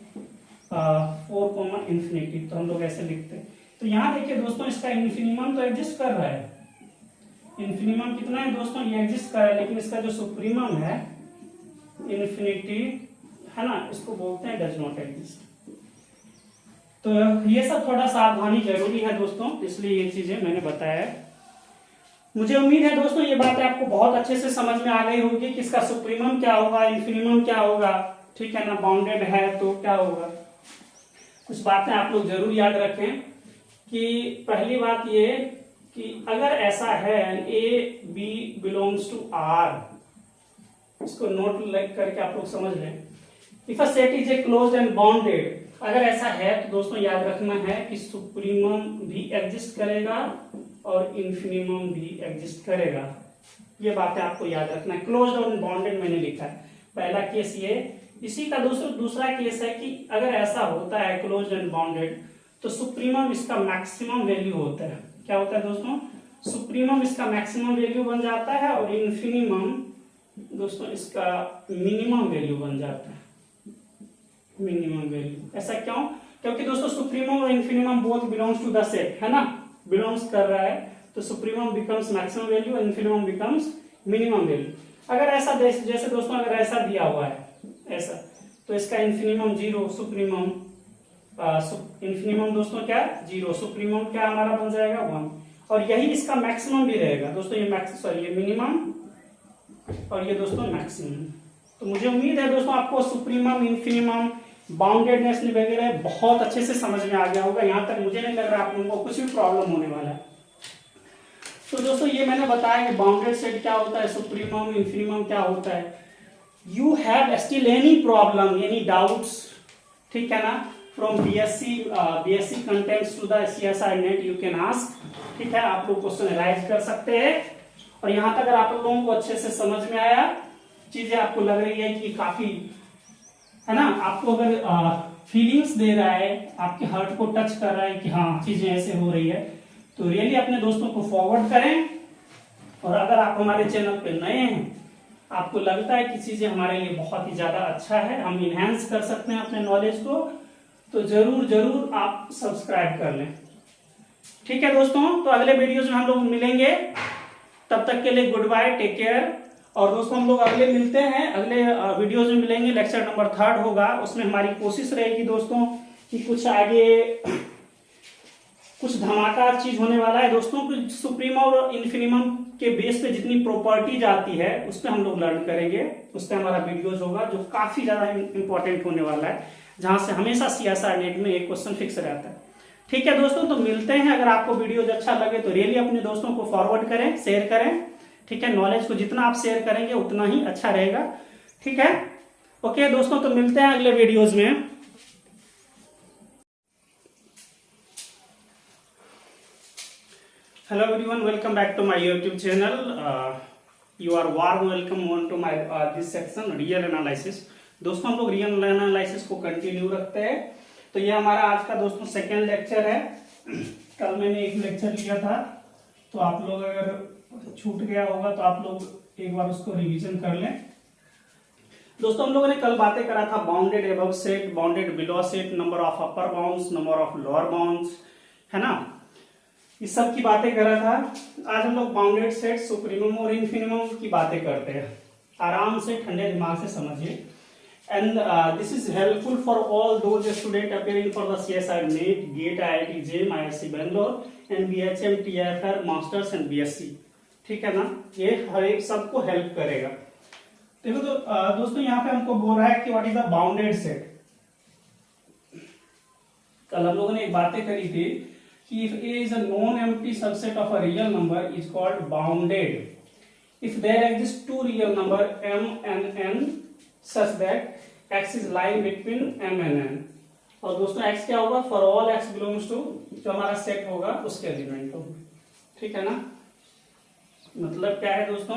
4 common infinity, तो हम लोग ऐसे लिखते हैं। तो यहाँ देखिए दोस्तों इसका इन्फिनिमम तो एग्जिस्ट कर रहा है, इन्फिनिमम कितना है दोस्तों ये एग्जिस्ट कर रहा है, लेकिन इसका जो सुप्रीमम है इन्फिनिटी है ना, इसको बोलते हैं डज नॉट एग्जिस्ट। तो ये सब थोड़ा सावधानी जरूरी है दोस्तों, इसलिए ये चीजें मैंने बताया है। मुझे उम्मीद है दोस्तों ये बातें आपको बहुत अच्छे से समझ में आ गई होगी कि इसका सुप्रीमम क्या होगा, इन्फिनिमम क्या होगा, ठीक है ना, बाउंडेड है तो क्या होगा। कुछ बातें आप लोग जरूर याद रखें कि पहली बात ये कि अगर ऐसा है A B belongs to R, इसको नोट करके आप लोग समझ लें। If a set is a closed and bounded, अगर ऐसा है तो दोस्तों याद रखना है कि सुप्रीमम भी एग्जिस्ट करेगा और इन्फिनिमम भी एग्जिस्ट करेगा। ये बातें आपको याद रखना है। क्लोज्ड और बाउंडेड मैंने लिखा है, पहला केस ये। इसी का दूसरा केस है कि अगर ऐसा होता है क्लोज्ड एंड बाउंडेड, तो सुप्रीमम इसका मैक्सिमम वैल्यू होता है। क्या होता है दोस्तों, सुप्रीमम इसका मैक्सिमम वैल्यू बन जाता है और इन्फिनिमम दोस्तों इसका मिनिमम वैल्यू बन जाता है, मिनिमम वैल्यू। ऐसा क्यों, क्योंकि दोस्तों सुप्रीमम और infimum both belongs to the set, है ना, बिलोंग्स कर रहा है, तो supremum becomes maximum value, infimum becomes minimum value. अगर ऐसा जैसे दोस्तों अगर ऐसा दिया हुआ है ऐसा, तो इसका इन्फिनिमम 0, सुप्रीमम इन्फिनिमम दोस्तों क्या 0, सुप्रीमम क्या हमारा बन जाएगा 1, और यही इसका मैक्सिमम भी रहेगा दोस्तों, ये मिनिमम और ये दोस्तों मैक्सिमम। तो मुझे उम्मीद है दोस्तों आपको सुप्रीमम, इन्फिनिमम, बाउंडेडनेस वगैरह बहुत अच्छे से समझ में आ गया होगा। यहाँ तक मुझे नहीं लग रहा आप लोगों को कुछ भी प्रॉब्लम होने वाला है। तो दोस्तों ये मैंने बताया कि बाउंडेड सेट क्या होता है, सुप्रीमम, इन्फिनिमम क्या होता है। You have still any problem, any doubts, ठीक है ना, from BSc contents to the CSI net you can ask, ठीक है, आप लोग क्वेश्चन राइज कर सकते हैं। और यहाँ तक अगर आप लोगों को अच्छे से समझ में आया, चीजें आपको लग रही है कि काफी, है ना, आपको अगर फीलिंग्स दे रहा है, आपके हार्ट को टच कर रहा है कि हाँ चीजें ऐसे हो रही है, तो रियली अपने दोस्तों को फॉरवर्ड करें। और अगर आप हमारे चैनल पे नए हैं, आपको लगता है कि चीजें हमारे लिए बहुत ही ज्यादा अच्छा है, हम इनहेंस कर सकते हैं अपने नॉलेज को, तो जरूर जरूर आप सब्सक्राइब कर लें। ठीक है दोस्तों, तो अगले वीडियोज में हम लोग मिलेंगे, तब तक के लिए गुड बाय, टेक केयर। और दोस्तों हम लोग अगले मिलते हैं, अगले वीडियोज में मिलेंगे। लेक्चर नंबर 3 होगा, उसमें हमारी कोशिश रहेगी दोस्तों कि कुछ आगे कुछ धमाका चीज होने वाला है दोस्तों। कुछ सुप्रीमम और इन्फिनिमम के बेस पे जितनी प्रॉपर्टीज आती है उस पर हम लोग लर्न करेंगे। उस पर हमारा वीडियोज होगा जो काफी ज्यादा इंपॉर्टेंट होने वाला है, जहां से हमेशा CSR नेट में एक क्वेश्चन फिक्स रहता है। ठीक है दोस्तों, तो मिलते हैं। अगर आपको वीडियोज अच्छा लगे तो रियली अपने दोस्तों को फॉरवर्ड करें, शेयर करें। ठीक है, नॉलेज को जितना आप शेयर करेंगे उतना ही अच्छा रहेगा। ठीक है, ओके दोस्तों, तो मिलते हैं अगले वीडियोज में। Hello everyone, welcome back to my YouTube channel. You are warm welcome on to my this section real analysis. दोस्तों हम लोग रियल एनालिसिस को कंटिन्यू रखते हैं। तो ये हमारा आज का दोस्तों सेकेंड लेक्चर है। कल मैंने एक लेक्चर लिया था, तो आप लोग अगर छूट गया होगा तो आप लोग एक बार उसको रिवीजन कर लें। दोस्तों हम लोगों ने कल बातें करा था bounded above set, bounded below set, number of upper bounds, number of lower bounds, है ना, इस सब की बातें करा था। आज हम लोग बाउंडेड सेट, सुप्रीमम और इन्फिनिमम की बातें करते हैं। आराम से ठंडे दिमाग से समझिए। And this is helpful for all those student appearing for the CSR NET, GATE, IIT JEE, IISc Bangalore and BHM, TIFR, masters and BSc। ठीक है ना, ये हर एक सबको हेल्प करेगा। देखो तो दोस्तों यहाँ पे हमको बोल रहा है कि what is the bounded set. कल हम लोगों ने एक बातें करी थी कि if A is a non-empty subset of a real number is called bounded if there exist two real number m and n such that x is lying between m and n। और दोस्तों x क्या होगा, for all x belongs to जो हमारा set होगा उसके element होगा। ठीक है ना, मतलब क्या है दोस्तों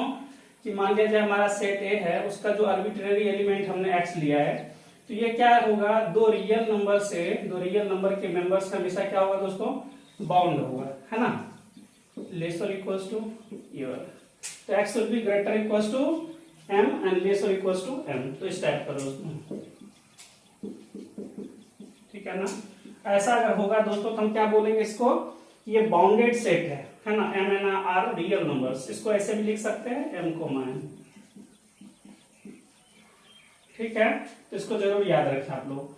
कि मान लीजिए हमारा सेट A है, उसका जो आर्बिट्रेरी एलिमेंट हमने x लिया है, तो ये क्या होगा, दो रियल नंबर के मेंबर्स का हमेशा क्या होगा दोस्तों, बाउंड होगा, है ना, less or equals to year. तो x will be greater equals to m and less or equals to m। तो इस टाइप का दोस्तों, ठीक है ना। ऐसा अगर होगा दोस्तों तो हम क्या बोलेंगे इसको, ये बाउंडेड सेट है ना। m and r real numbers, इसको ऐसे भी लिख सकते हैं m, ठीक है। तो इसको जरूर याद रखें आप लोग।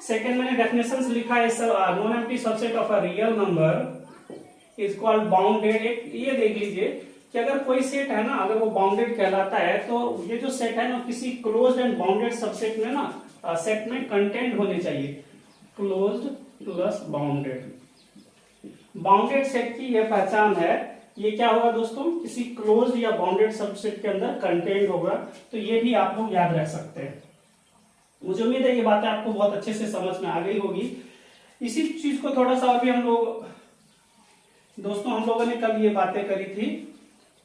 सेकेंड मैंने डेफिनेशन लिखा है, non empty subset of a real number is called bounded. ये देख लीजिए कि अगर कोई सेट है ना, अगर वो बाउंडेड कहलाता है तो ये जो सेट है ना किसी क्लोज्ड एंड बाउंडेड सबसेट में ना, सेट में कंटेंट होने चाहिए, closed plus bounded. Bounded set की ये पहचान है। ये क्या होगा दोस्तों, किसी क्लोज्ड या बाउंडेड सबसेट के अंदर कंटेंट होगा। तो ये भी आप लोग याद रख सकते हैं। मुझे उम्मीद है ये बातें आपको बहुत अच्छे से समझ में आ गई होगी। इसी चीज को थोड़ा सा और भी हम लोग दोस्तों हम लोगों ने कल ये बातें करी थी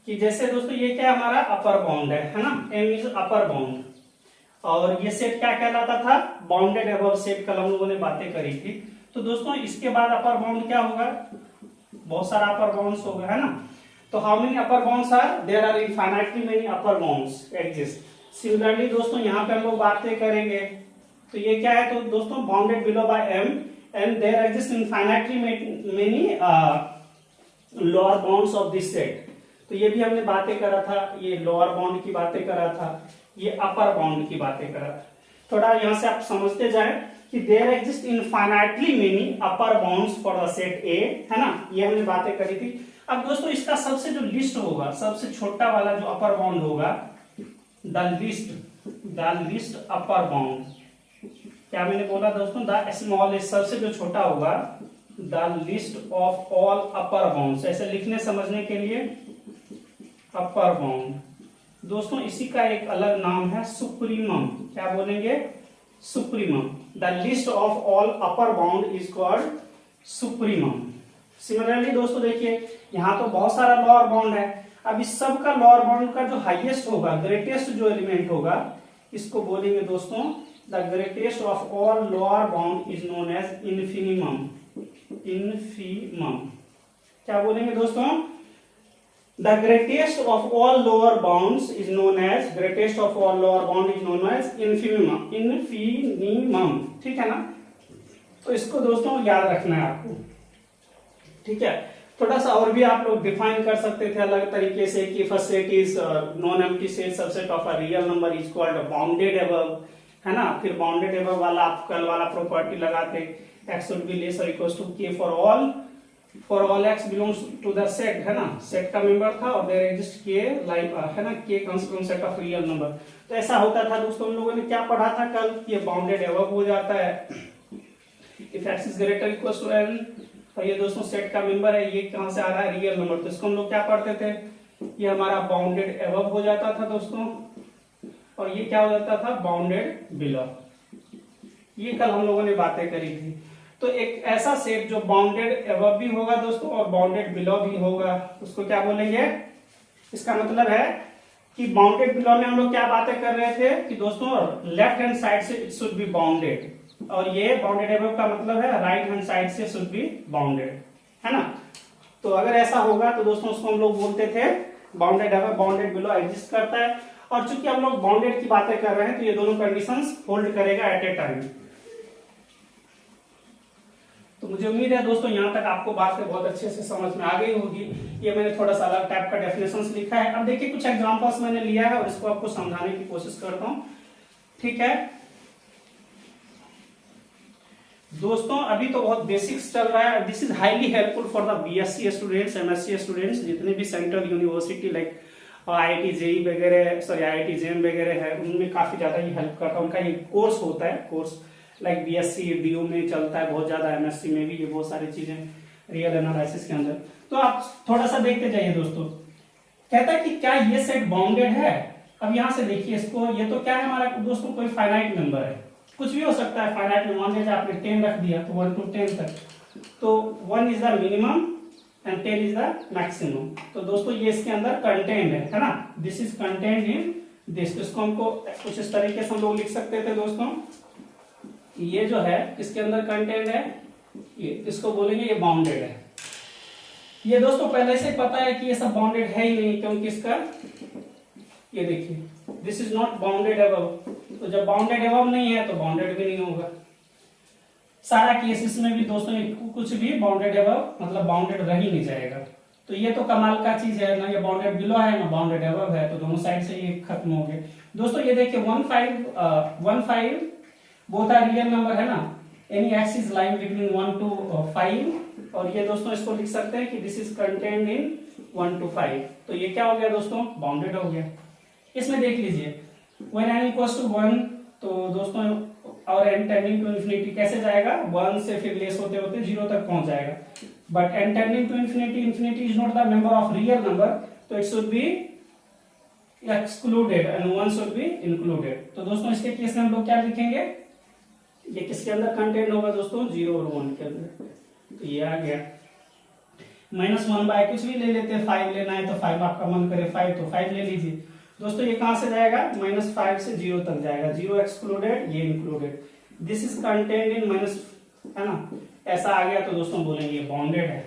कि जैसे दोस्तों ये क्या हमारा अपर बाउंड है ना, m इज अपर बाउंड, और ये सेट क्या कहलाता था, बाउंडेड अबव सेट। कल हम लोगों ने बातें करी थी। तो दोस्तों इसके बाद अपर बाउंड क्या होगा, बहुत सारा अपर बाउंड्स होगा, है ना। तो how many upper bounds are there, are infinitely many upper bounds exist. Similarly दोस्तों यहाँ पे हम लोग बातें करेंगे। तो ये क्या है, तो दोस्तों bounded below by m and there exist infinitely many lower bounds of this set. तो ये भी हमने बातें करा था, ये लोअर बाउंड की बातें करा था, ये अपर बाउंड की बातें करा था। थोड़ा यहाँ से आप समझते जाए कि there exist infinitely many upper bounds for the set A, है ना, ये हमने बातें करी थी। अब दोस्तों इसका सबसे जो लिस्ट होगा, सबसे छोटा वाला जो अपर बाउंड होगा, द लिस्ट अपर बाउंड, क्या मैंने बोला दोस्तों, द स्मॉलेस्ट, सबसे जो छोटा होगा, the list of all upper bounds. ऐसे लिखने समझने के लिए अपर बाउंड दोस्तों, इसी का एक अलग नाम है सुप्रीमम। क्या बोलेंगे, supremum. The list of all upper bound is called supremum. Similarly दोस्तों देखिए यहाँ तो बहुत सारा लोअर बाउंड है। अब इस सब का लोअर बाउंड का जो हाईएस्ट होगा, ग्रेटेस्ट जो एलिमेंट होगा, इसको बोलेंगे दोस्तों the greatest of all lower bound is known as infimum. Infimum क्या बोलेंगे दोस्तों, the greatest of all lower bounds is known as, greatest of all lower bound is known as infimum. Infimum, ठीक है ना। तो इसको दोस्तों याद रखना है आपको, ठीक है। थोड़ा सा और भी आप लोग डिफाइन कर सकते थे अलग तरीके से कि first set is non empty set subset of a real number is called bounded above, है ना। फिर बाउंडेड एबव वाला आप कल वाला प्रॉपर्टी लगाते, x should be less or equal to k for all x belongs to the set, है ना। सेट का मेंबर था और देयर एग्जिस्ट k लाइक, है ना, k comes from set of real number. तो ऐसा होता था दोस्तों, हम लोगों ने क्या पढ़ा था कल, ये बाउंडेड एबव हो जाता है if x is greater equal to n। और ये दोस्तों सेट का मेंबर है, ये कहां से आ रहा है, रियल नंबर। तो इसको हम लोग क्या पढ़ते थे, ये हमारा बाउंडेड एबव हो जाता था दोस्तों, और ये क्या हो जाता था, बाउंडेड बिलो। ये कल हम लोगों ने बातें करी थी। तो एक ऐसा सेट जो बाउंडेड एबव भी होगा दोस्तों और बाउंडेड बिलो भी होगा, उसको क्या बोलेंगे। इसका मतलब है कि बाउंडेड बिलो में हम लोग क्या बातें कर रहे थे कि दोस्तों लेफ्ट हैंड साइड से इट शुड बी बाउंडेड, और ये बाउंडेड एबव का मतलब है राइट हैंड साइड से शुड बी बाउंडेड, है ना। तो अगर ऐसा होगा तो दोस्तों उसको हम लोग बोलते थे bounded above bounded below exist करता है। और चूंकि हम लोग बाउंडेड की बातें कर रहे हैं तो ये दोनों कंडीशंस होल्ड करेगा एट ए टाइम। तो मुझे उम्मीद है दोस्तों यहाँ तक आपको बातें बहुत अच्छे से समझ में आ गई होगी। ये मैंने थोड़ा सा अलग टाइप का डेफिनेशंस लिखा है। अब देखिए कुछ एग्जांपल्स मैंने लिया है और इसको आपको समझाने की कोशिश करता हूँ, ठीक है दोस्तों। अभी तो बहुत बेसिक्स चल रहा है, this is highly helpful for the BSc students, MSc students, जितने भी central university like IIT JE वगैरह, सॉरी आईआईटी जेएम वगैरह है, उनमें काफी ज्यादा ये हेल्प करता है। उनका ये कोर्स होता है, कोर्स लाइक बीएससी डीयू में चलता है बहुत ज्यादा, एमएससी में भी ये बहुत सारी चीजें रियल एनालिसिस के अंदर। तो आप थोड़ा सा देखते जाइए दोस्तों। कहता है कि क्या ये सेट बाउंडेड है। अब यहां से देखिए इसको, ये तो क्या है हमारा दोस्तों, कोई फाइनाइट नंबर है, कुछ भी हो सकता है फाइनाइट में। मान लीजिए आपने 10 रख दिया तो 1 to 10 तक, तो 1 is the minimum and 10 is the maximum. तो दोस्तों ये इसके अंदर कंटेंट है ना, this is content in this. इसको हमको कुछ इस तरीके से हम लोग लिख सकते थे दोस्तों, ये जो है इसके अंदर कंटेंट है, ये इसको बोलेंगे ये बाउंडेड है। ये दोस्तों पहले से पता है कि ये सब बाउंडेड है ही नहीं, क्योंकि इसका ये देखिए this is not bounded above. तो जब बाउंडेड अबव नहीं है तो बाउंडेड भी नहीं होगा। सारा केस इसमें भी दोस्तों कुछ भी बाउंडेड अबव मतलब बाउंडेड रह ही नहीं जाएगा। तो ये तो कमाल का चीज है ना, ये बाउंडेड बिलो है ना बाउंडेड अबव है, तो दोनों साइड से ये खत्म हो गए दोस्तों। ये देखिए 1 5 बोथ आर रियल नंबर है ना, any x is lying between 1 to 5, और ये दोस्तों इसको लिख सकते हैं कि this is content in 1 to 5। तो ये क्या हो गया दोस्तों, बाउंडेड हो गया। इसमें देख लीजिए when n equals to 1, तो दोस्तों और n टेंडिंग टू इंफिनिटी कैसे जाएगा, 1 से फिर लेस होते होते 0 तक पहुंच जाएगा। But n tending to infinity, infinity is not the member of real number, तो it should be excluded and 1 should be included. तो दोस्तों इसके केस में हम लोग क्या लिखेंगे, ये किसके अंदर कंटेंट होगा दोस्तों, 0 और 1 के अंदर। तो ये आ गया। -1 बाय कुछ भी ले लेते हैं, 5 लेना है तो 5 आपका मन करे 5 तो 5 ले लीजिए दोस्तों। ये कहां से जाएगा, -5 से 0 तक जाएगा, 0 एक्सक्लूडेड ये included, this is content in minus, है ना। ऐसा आ गया तो दोस्तों बोलेंगे ये बाउंडेड है।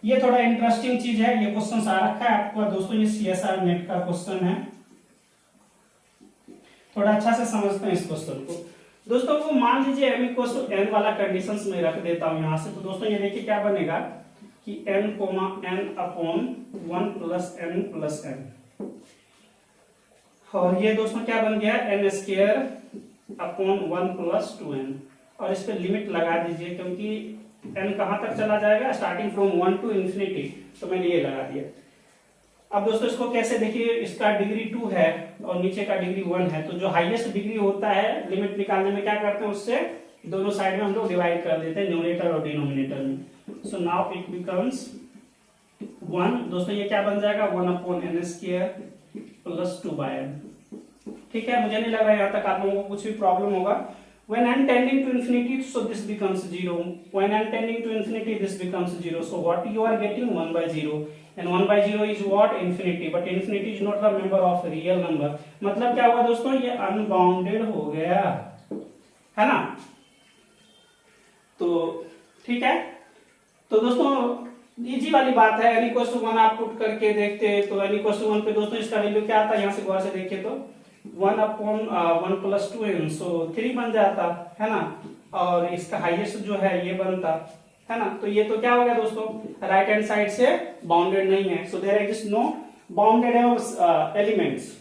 ये थोड़ा इंटरेस्टिंग चीज है, ये क्वेश्चन आ रखा है आपको दोस्तों, ये सीएसआर नेट का क्वेश्चन है, थोड़ा अच्छा से समझते हैं इस क्वेश्चन को दोस्तों। वो मान लीजिए m इक्वल टू n वाला कंडीशंस में रख देता हूं यहां से। तो दोस्तों ये देखिए क्या बनेगा कि n upon 1 plus n plus n, और ये दोस्तों क्या बन गया n square upon 1 plus 2n, और इस पे लिमिट लगा दीजिए क्योंकि n कहां तक चला जाएगा, स्टार्टिंग फ्रॉम 1 to इंफिनिटी, तो मैंने ये लगा दिया। अब दोस्तों इसको कैसे देखिए, इसका डिग्री 2 है और नीचे का डिग्री 1 है, तो जो हाईएस्ट डिग्री होता है लिमिट निकालने में क्या करते हैं, उससे दोनों साइड में हम लोग डिवाइड कर देते हैं न्यूमरेटर और डिनोमिनेटर में। सो नाउ इट बिकम्स 1 दोस्तों, ये क्या बन जाएगा 1 upon n square plus 2 by n। ठीक है, मुझे नहीं लग रहा है यहाँ तक आप लोगों को कुछ भी प्रॉब्लम होगा। When n tending to infinity, so this becomes 0. When n tending to infinity, this becomes 0. So what you are getting 1 by 0, and 1 by 0 is what, infinity. But infinity is not the member of real number. मतलब क्या हुआ दोस्तों, ये unbounded हो गया, है ना। तो ठीक है, तो दोस्तों इजी वाली बात है। n इक्वल टू 1 आप पुट करके देखते तो n इक्वल टू 1 पे दोस्तों इसका वैल्यू क्या आता है, यहाँ से गौर से देखिए तो 1 अपॉन 1 प्लस 2n, सो 3 बन जाता है ना, और इसका हाईएस्ट जो है ये बनता है ना। तो ये तो क्या हो गया दोस्तों, राइट हैंड साइड से बाउंडेड नहीं है, so there exist no bounded elements.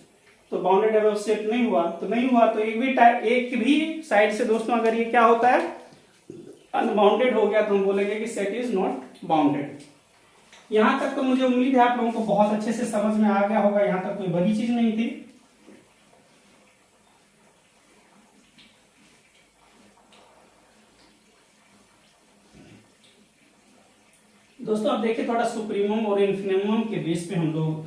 तो बाउंडेड एबव सेट नहीं हुआ, तो नहीं हुआ, तो एक भी साइड से दोस्तों अगर ये क्या होता है अनबाउंडेड हो गया, तो हम बोलेंगे कि सेट इज नॉट बाउंडेड। यहां तक तो मुझे उम्मीद है आप लोगों को बहुत अच्छे से समझ में आ गया होगा, यहां तक कोई बड़ी चीज नहीं थी। दोस्तों अब देखिए थोड़ा सुप्रीमम और इन्फिनिमम के बेस पे हम लोग,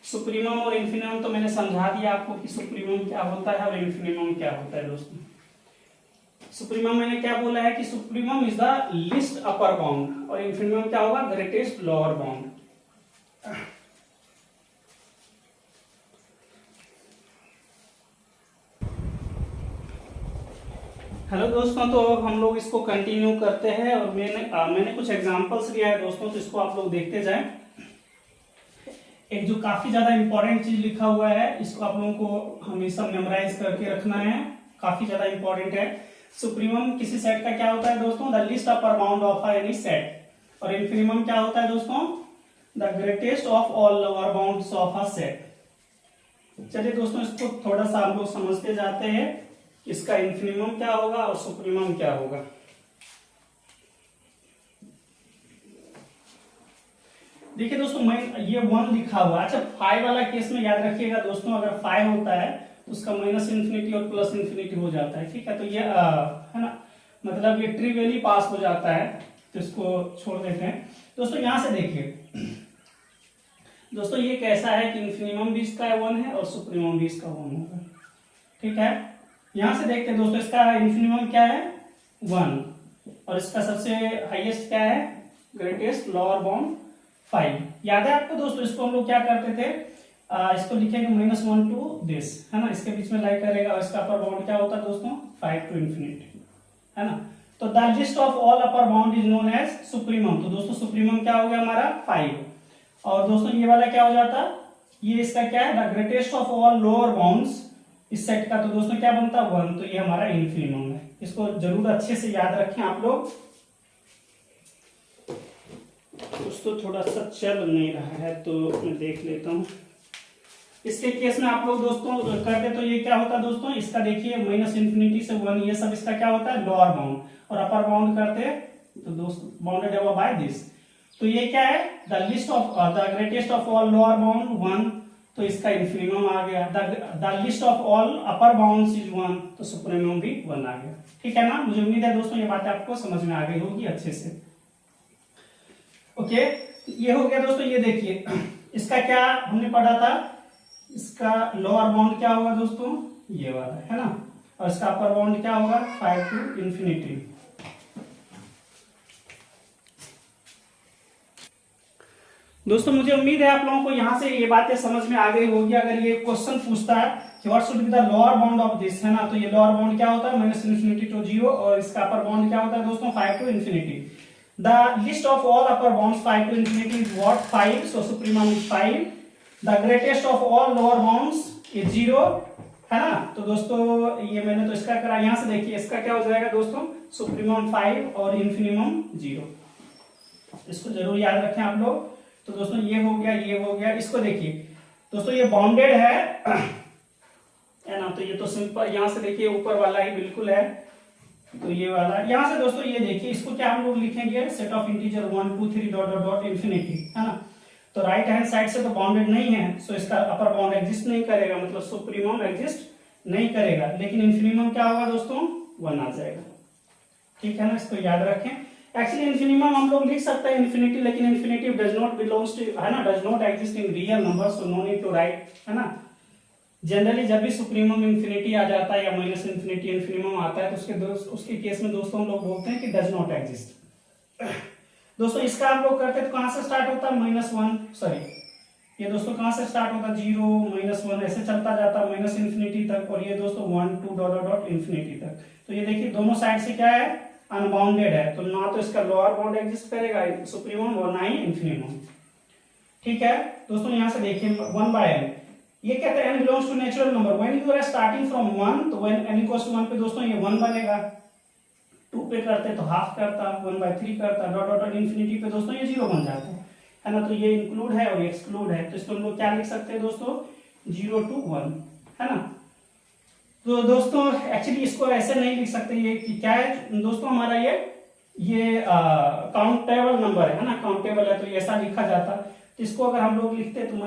सुप्रीमम और इन्फिनिमम तो मैंने समझा दिया आपको कि सुप्रीमम क्या होता है और इन्फिनिमम क्या होता है। दोस्तों सुप्रीमम मैंने क्या बोला है कि supremum is the least upper bound और इन्फिनिमम क्या होगा, ग्रेटेस्ट लोअर बाउंड। हेलो दोस्तों, तो हम लोग इसको कंटिन्यू करते हैं और मैंने कुछ एग्जांपल्स लिया है दोस्तों, तो इसको आप लोग देखते जाएं। एक जो काफी ज्यादा इंपॉर्टेंट चीज लिखा हुआ है, इसको आप लोगों को हमेशा मेमोराइज करके रखना है, काफी ज्यादा इंपॉर्टेंट है। सुप्रीमम किसी सेट का क्या होता है दोस्तों, the least upper bound of any set, और इन्फिनिमम क्या होता है दोस्तों, the greatest of all lower bounds of a set. चलिए दोस्तों इसको थोड़ा सा हम लोग समझते जाते हैं, इसका इन्फिनिमम क्या होगा और सुप्रीमम क्या होगा। देखिए दोस्तों मैं ये 1 लिखा हुआ, अच्छा 5 वाला केस में याद रखिएगा दोस्तों, अगर 5 होता है तो उसका माइनस इन्फिनिटी और प्लस इन्फिनिटी हो जाता है, ठीक है। तो ये है ना, मतलब ये ट्रिवियली पास हो जाता है, तो इसको छोड़ देते हैं। दोस्तों यहां से देखिए दोस्तों, ये कैसा है कि इन्फिनिमम भी इसका 1 है और सुप्रीमम भी इसका 1 होगा, ठीक है। यहां से देखते हैं दोस्तों, इसका इन्फिनिमम क्या है 1 और इसका सबसे हाईएस्ट क्या है, ग्रेटेस्ट लोअर बाउंड 5। याद है आपको दोस्तों, इसको हम लोग क्या करते थे, इसको लिखेंगे -1 टू दिस, है ना, इसके बीच में लाइक करेगा और इसका अपर बाउंड क्या होता है दोस्तों 5 टू इंफिनिटी, है ना। तो the list of all upper bound is known as supremum. तो दोस्तों सुप्रीमम क्या हो गया हमारा 5, और दोस्तों ये वाला क्या हो जाता, ये इसका क्या है, the greatest of all lower bounds इस सेट का, तो दोस्तों क्या बनता 1, तो ये हमारा इन्फिनिमम है। इसको जरूर अच्छे से याद रखें आप लोग। दोस्तों थोड़ा सा चल नहीं रहा है तो मैं देख लेता हूं। इसके केस में आप लोग दोस्तों करते तो ये क्या होता है दोस्तों, इसका देखिए माइनस इन्फिनिटी से 1, ये सब इसका क्या होता है लोअर बाउंड, और अपर बाउंड करते तो दोस्तों बाउंडेड अबव बाय दिस। तो ये क्या है, the list of the greatest of all lower bound 1, तो इसका इन्फिनिमम आ गया। The list of all upper bounds is 1, तो सुप्रीमम भी 1 आ गया, ठीक है ना। मुझे उम्मीद है दोस्तों ये बातें आपको समझ में आ गई होगी अच्छे से। ओके ये हो गया दोस्तों। ये देखिए इसका क्या हमने पढ़ा था, इसका लोअर बाउंड क्या होगा दोस्तों, ये वाला है ना, और इसका अपर बाउंड क्या होगा 5 टू इंफिनिटी। दोस्तों मुझे उम्मीद है आप लोगों को यहां से ये बातें समझ में आ गई होगी। अगर ये क्वेश्चन पूछता है कि what should be the lower bound of this, है ना, तो ये लोअर बाउंड क्या होता है माइनस इन्फिनिटी टू 0, और इसका अपर बाउंड क्या होता है दोस्तों 5 to infinity. The list of all upper bounds 5 to infinity is what 5, so supremum is 5. The greatest of all lower bounds is 0, है ना। तो दोस्तों ये मैंने तो इसका करा, यहां से देखिए इसका क्या हो जाएगा दोस्तों सुप्रीमम 5 और इन्फिनिमम 0, इसको जरूर याद रखें आप लोग। तो दोस्तों ये हो गया, ये हो गया। इसको देखिए दोस्तों ये बाउंडेड है ना, तो ये तो सिंपल, यहां से देखिए ऊपर वाला ही बिल्कुल है, तो ये वाला यहां से दोस्तों ये देखिए इसको क्या हम लोग लिखेंगे set of integer 1 2 3 dot dot dot infinity, है ना। तो राइट हैंड साइड से तो बाउंडेड नहीं है, सो इसका अपर बाउंड एग्जिस्ट नहीं करेगा, मतलब सुप्रीमम एग्जिस्ट नहीं करेगा, लेकिन इन्फिनिमम क्या होगा दोस्तों 1 आ जाएगा, ठीक है ना। इसको याद रखें। एक्चुअली इन्फिनिमम हम लोग लिख सकते हैं इन्फिनिटी, लेकिन infinity does not belongs to, है ना, does not exist in real number, so no need to write, है ना। जनरली जब भी सुप्रीमम इन्फिनिटी आ जाता है या माइनस इन्फिनिटी इन्फिनिमम आता है तो उसके केस में दोस्तों हम लोग बोलते हैं कि डज नॉट एग्जिस्ट। दोस्तों इसका हम लोग करते हैं तो कहां से स्टार्ट होता है -1, सॉरी ये दोस्तों कहां से स्टार्ट होता है 0 -1 ऐसे चलता जाता है माइनस इन्फिनिटी तक, और ये दोस्तों 1 2 डॉट डॉट डॉट इन्फिनिटी तक। तो ये देखिए दोनों साइड से क्या है अनबाउंडेड है, तो ना तो इसका लोअर बाउंड एग्जिस्ट करेगा सुप्रीमम और ना ही इन्फिनिमम, ठीक है। दोस्तों यहां से देखिए 1 बाय n, ये कहते हैं n belongs to natural number when you are starting from 1, तो व्हेन n इक्वल्स टू 1 पे दोस्तों ये 1 बनेगा, 2 पे करते तो हाफ करता, 1/3 करता, डॉट डॉट डॉट इन्फिनिटी पे दोस्तों ये 0 बन जाता है ना। तो ये इंक्लूड है और ये एक्सक्लूड है, तो इसको हम लोग क्या लिख सकते हैं दोस्तों, 0 to 1, है ना। तो दोस्तों एक्चुअली इसको ऐसे नहीं लिख सकते, ये कि क्या है दोस्तों, हमारा ये काउंटेबल नंबर है ना, काउंटेबल है, तो ये ऐसा लिखा जाता। तो इसको अगर हम लोग लिखते तो -∞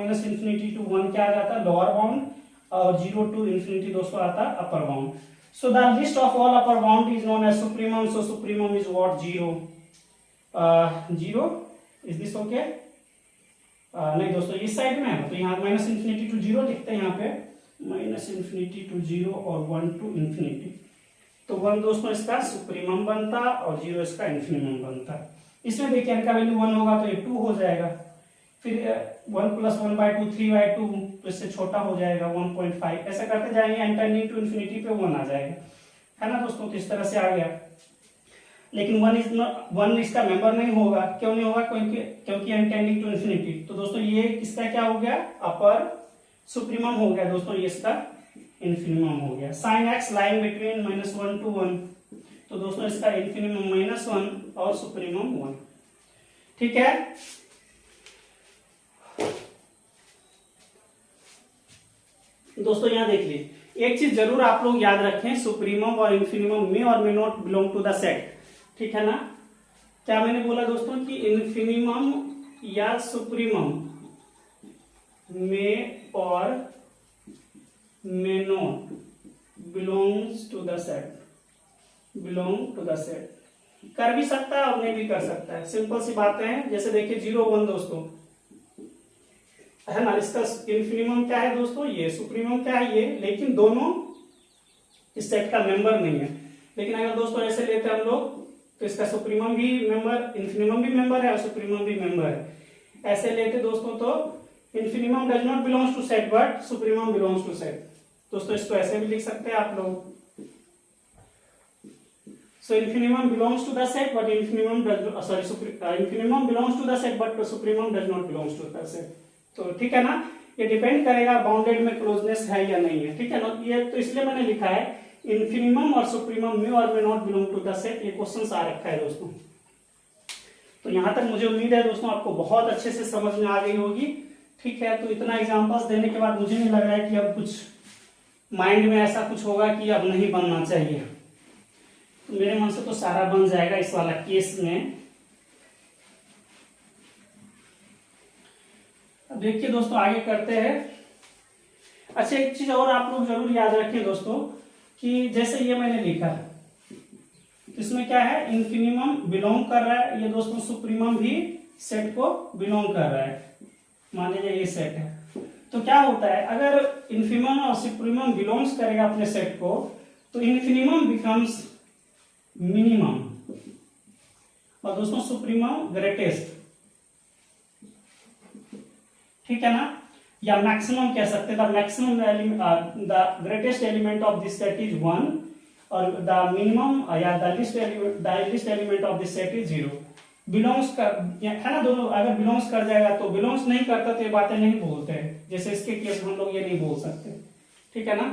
to 1 क्या आ जाता, लोअर बाउंड, और 0 to ∞ दोस्तों आता upper bound. So the list of all upper bound is known as supremum, so supremum is what, 0। 0 is this okay? नहीं दोस्तों इस साइड में है, तो यहाँ -∞ to 0 लिखते हैं, यहाँ पे -∞ to 0 और 1 to ∞। तो 1 दोस्तों इसका सुप्रीमम बनता और 0 इसका इन्फिनिमम बनता। इसमें देखिए n का वैल्यू 1 होगा तो ये 2 हो जाएगा, फिर 1 + 1/2 3/2, तो इससे छोटा हो जाएगा 1.5, ऐसा करते जाएंगे, n टेंडिंग टू इन्फिनिटी पे 1 आ जाएगा, है ना दोस्तों। तो इस तरह से आ गया, लेकिन 1 इसका मेंबर नहीं होगा, क्यों नहीं होगा, क्योंकि n टेंडिंग टू इन्फिनिटी। तो दोस्तों ये किसका क्या हो गया, अपर सुप्रीमम हो गया दोस्तों, ये इसका इन्फिनिमम हो गया। sin x line between -1 to 1, तो दोस्तों इसका इन्फिनिमम -1 और सुप्रीमम 1, ठीक है। दोस्तों यहां देख लीजिए, एक चीज जरूर आप लोग याद रखें, सुप्रीमम और infimum may or may not belong to the set, ठीक है ना। क्या मैंने बोला दोस्तों कि इन्फिनिमम या supremum may or may not belongs to the set, belong to the set, कर भी सकता है और नहीं भी कर सकता है, सिंपल सी बातें हैं। जैसे देखिए 0 1 दोस्तों, है ना, इसका इन्फिनिमम क्या है दोस्तों, ये सुप्रीमम क्या है, ये, लेकिन दोनों इस सेट का मेंबर नहीं है। लेकिन अगर दोस्तों ऐसे लेते हम लोग, तो इसका सुप्रीमम भी मेंबर, इन्फिनिमम भी मेंबर है और सुप्रीमम भी मेंबर है। ऐसे लेते दोस्तों तो infimum does not belongs to set but supremum belongs to set. दोस्तों इसको ऐसे भी लिख सकते हैं आप लोग, so infinimum belongs to the set but infinimum does infinimum belongs to the set but supremum does not belongs to the set। तो ठीक है ना, ये डिपेंड करेगा बाउंडेड में क्लोजनेस है या नहीं है, ठीक है ना। ये तो इसलिए मैंने लिखा है इन्फिनिमम और supremum may or may not belong to the set, ये क्वेश्चन आ रखा है दोस्तों। तो यहां तक मुझे उम्मीद है दोस्तों आपको बहुत अच्छे से समझ में आ गई होगी, ठीक है। तो इतना एग्जांपल्स देने के बाद मुझे नहीं लग रहा है कि अब कुछ माइंड में ऐसा कुछ होगा कि अब नहीं बनना चाहिए, तो मेरे मन से तो सारा बन जाएगा इस वाला केस में। अब देखिए दोस्तों आगे करते हैं। अच्छा एक चीज और आप लोग जरूर याद रखें दोस्तों, कि जैसे ये मैंने लिखा इसमें क्या है, इन्फिनिमम बिलोंग कर रहा है, ये दोस्तों सुप्रीमम भी सेट को बिलोंग कर रहा है, मान लीजिए ये सेट है। तो क्या होता है, अगर इन्फिनिमम और सुप्रीमम बिलोंग्स करेगा अपने सेट को, तो इन्फिनिमम बिकम्स मिनिमम और दोस्तों सुप्रीमम ग्रेटेस्ट, ठीक है ना, या मैक्सिमम कह सकते हैं। The maximum the greatest element of this set is 1 और द मिनिमम या the list element of this set is 0। Belongs कर, है ना, दोनों अगर बिलोंग्स कर जाएगा तो, बिलोंग्स नहीं करता तो ये बातें नहीं बोलते हैं, जैसे इसके केस हम लोग ये नहीं बोल सकते, ठीक है ना।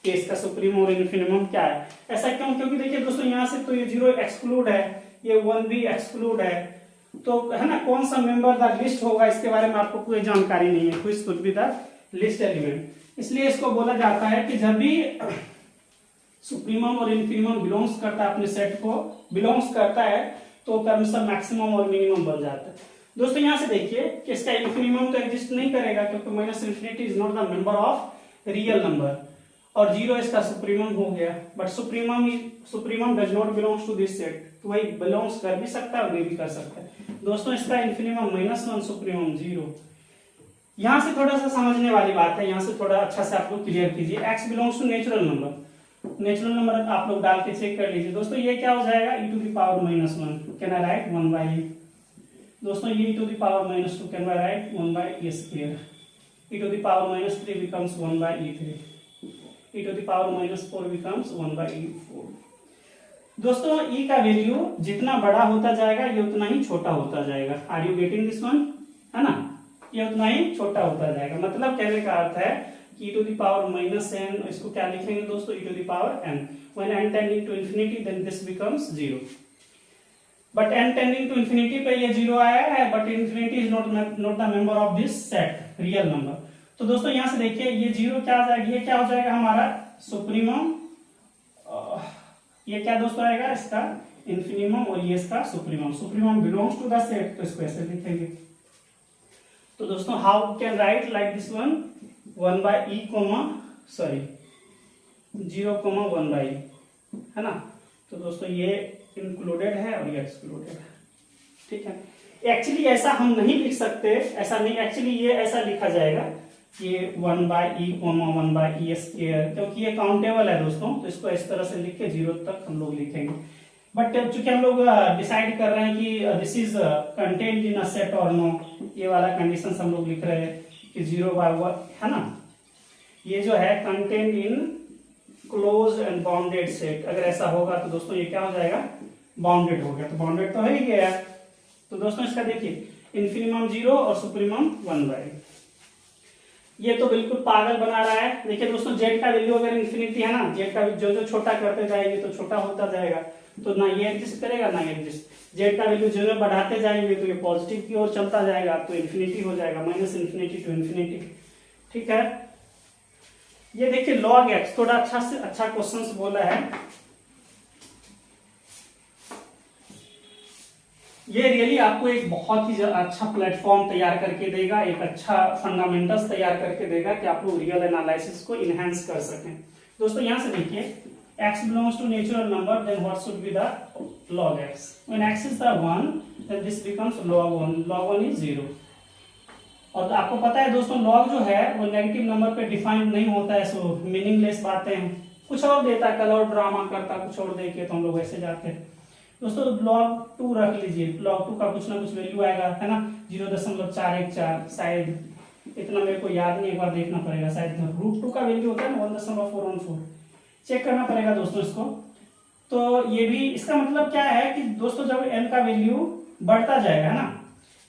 केस का सुप्रीमम और इन्फिनिमम क्या है, ऐसा क्यों, क्योंकि देखिए दोस्तों यहाँ से तो ये 0 एक्सक्लूड है, ये 1 भी एक्सक्लूड है, तो है ना, कौन सा मेंबर द लिस्ट होगा इसके बारे में आपको कोई जानकारी नहीं है, which could be the list element. इसलिए इसको बोला जाता है कि जब भी सुप्रीमम और इन्फिनिमम बिलोंग्स करता है, अपने सेट को बिलोंग्स करता है, तो टर्म्स ऑफ मैक्सिमम और मिनिमम बन जाता है। दोस्तों यहाँ से देखिए कि इसका इन्फिनिमम तो एग्जिस्ट नहीं करेगा, क्योंकि -∞ is not the member of real number, और 0 इसका सुप्रीमम हो गया, but supremum does not belongs to this set, तो वही बिलोंग्स कर भी सकता है और नहीं भी कर सकता है। दोस्तों इसका इन्फिनिमम -1, सुप्रीमम 0। यहां से थोड़ा सा समझने वाली बात है, यहां से थोड़ा अच्छा से आप लोग क्लियर कीजिए। x belongs to natural number, natural number आप लोग डाल के चेक कर लीजिए। दोस्तों ये क्या हो जाएगा, e⁻⁻1, can I right 1/e। दोस्तों ये e⁻⁻2 can I right 1/e², e⁻⁻3 becomes 1/e3, e⁻⁻4 becomes 1/e4। दोस्तों e का वैल्यू जितना बड़ा होता जाएगा ये उतना ही छोटा होता जाएगा। Are you getting this one, है ना, ये उतना ही छोटा होता जाएगा। मतलब कहने का अर्थ है e to the power minus n, इसको क्या लिखेंगे दोस्तों, e to the power n. When n tending to infinity, then this becomes 0. But n tending to infinity पे ये 0 आया है, but infinity is not the member of this set, real number. तो दोस्तों यहाँ से देखिए ये 0 क्या आ जाएगा, ये क्या हो जाएगा हमारा सुप्रीमम, ये क्या दोस्तों आएगा इसका इन्फिनिमम, और ये इसका supremum. Supremum belongs to the set, तो इसको ऐसे लिखेंगे. तो दोस्तों how can write like this one, 1 by e comma sorry 0 comma 1 by e, है ना. तो दोस्तों ये इंक्लूडेड है और ये एक्सक्लूडेड है. ठीक है. एक्चुअली ऐसा हम नहीं लिख सकते, ऐसा नहीं, एक्चुअली ये ऐसा लिखा जाएगा ये 1 by e comma 1 by e square, क्योंकि ये काउंटेबल है दोस्तों. तो इसको इस तरह से लिख के 0 तक हम लोग लिखेंगे. बट चूंकि हम लोग डिसाइड कर रहे हैं कि this is content in a set और नो, ये वाला कंडीशन हम लोग लिख रहे हैं कि 0 by 1, है ना. ये जो है content in close and bounded set, अगर ऐसा होगा तो दोस्तों ये क्या हो जाएगा, बाउंडेड हो गया. तो बाउंडेड तो है ही गया. तो दोस्तों इसका देखिए इन्फिनिमम 0 और सुप्रीमम 1 by. ये तो बिल्कुल पागल बना रहा है. देखिए दोस्तों जेड का वैल्यू अगर इन्फिनिटी है ना, जेड का जो जो छोटा करते जाएंगे तो छोटा होता जाएगा, तो ना ये एग्जिस्ट करेगा ना ये एग्जिस्ट. जेड का वैल्यू जो जो बढ़ाते जाएंगे तो ये पॉजिटिव की ओर चलता जाएगा, तो इन्फिनिटी हो जाएगा, माइनस इन्फिनिटी टू इन्फिनिटी. ठीक है. ये देखिए log x, थोड़ा अच्छा से अच्छा क्वेश्चंस बोला है. ये रियली आपको एक बहुत ही अच्छा प्लेटफॉर्म तैयार करके देगा, एक अच्छा फंडामेंटल्स तैयार करके देगा कि आप लोग रियल एनालिसिस को इनहेंस कर सकें. दोस्तों यहां से देखिए x belongs to natural number, then what should be the log x? When x is the 1, then this becomes log 1. log 1 is 0. और आपको पता है दोस्तों log जो है वो नेगेटिव नंबर पे डिफाइंड नहीं होता है, सो मीनिंगलेस बातें हैं. कुछ और देता है, कलर ड्रामा करता कुछ और देके, तो हम लोग ऐसे जाते हैं. दोस्तों log 2 रख लीजिए, log 2 का कुछ ना कुछ वैल्यू आएगा, है ना, 0.414 शायद, इतना मेरे को याद नहीं, एक बार देखना पड़ेगा. शायद √2 का वैल्यू होता है ना 1.414, चेक करना पड़ेगा दोस्तों इसको. तो ये भी इसका मतलब क्या है कि दोस्तों जब n का वैल्यू बढ़ता जाएगा, है ना,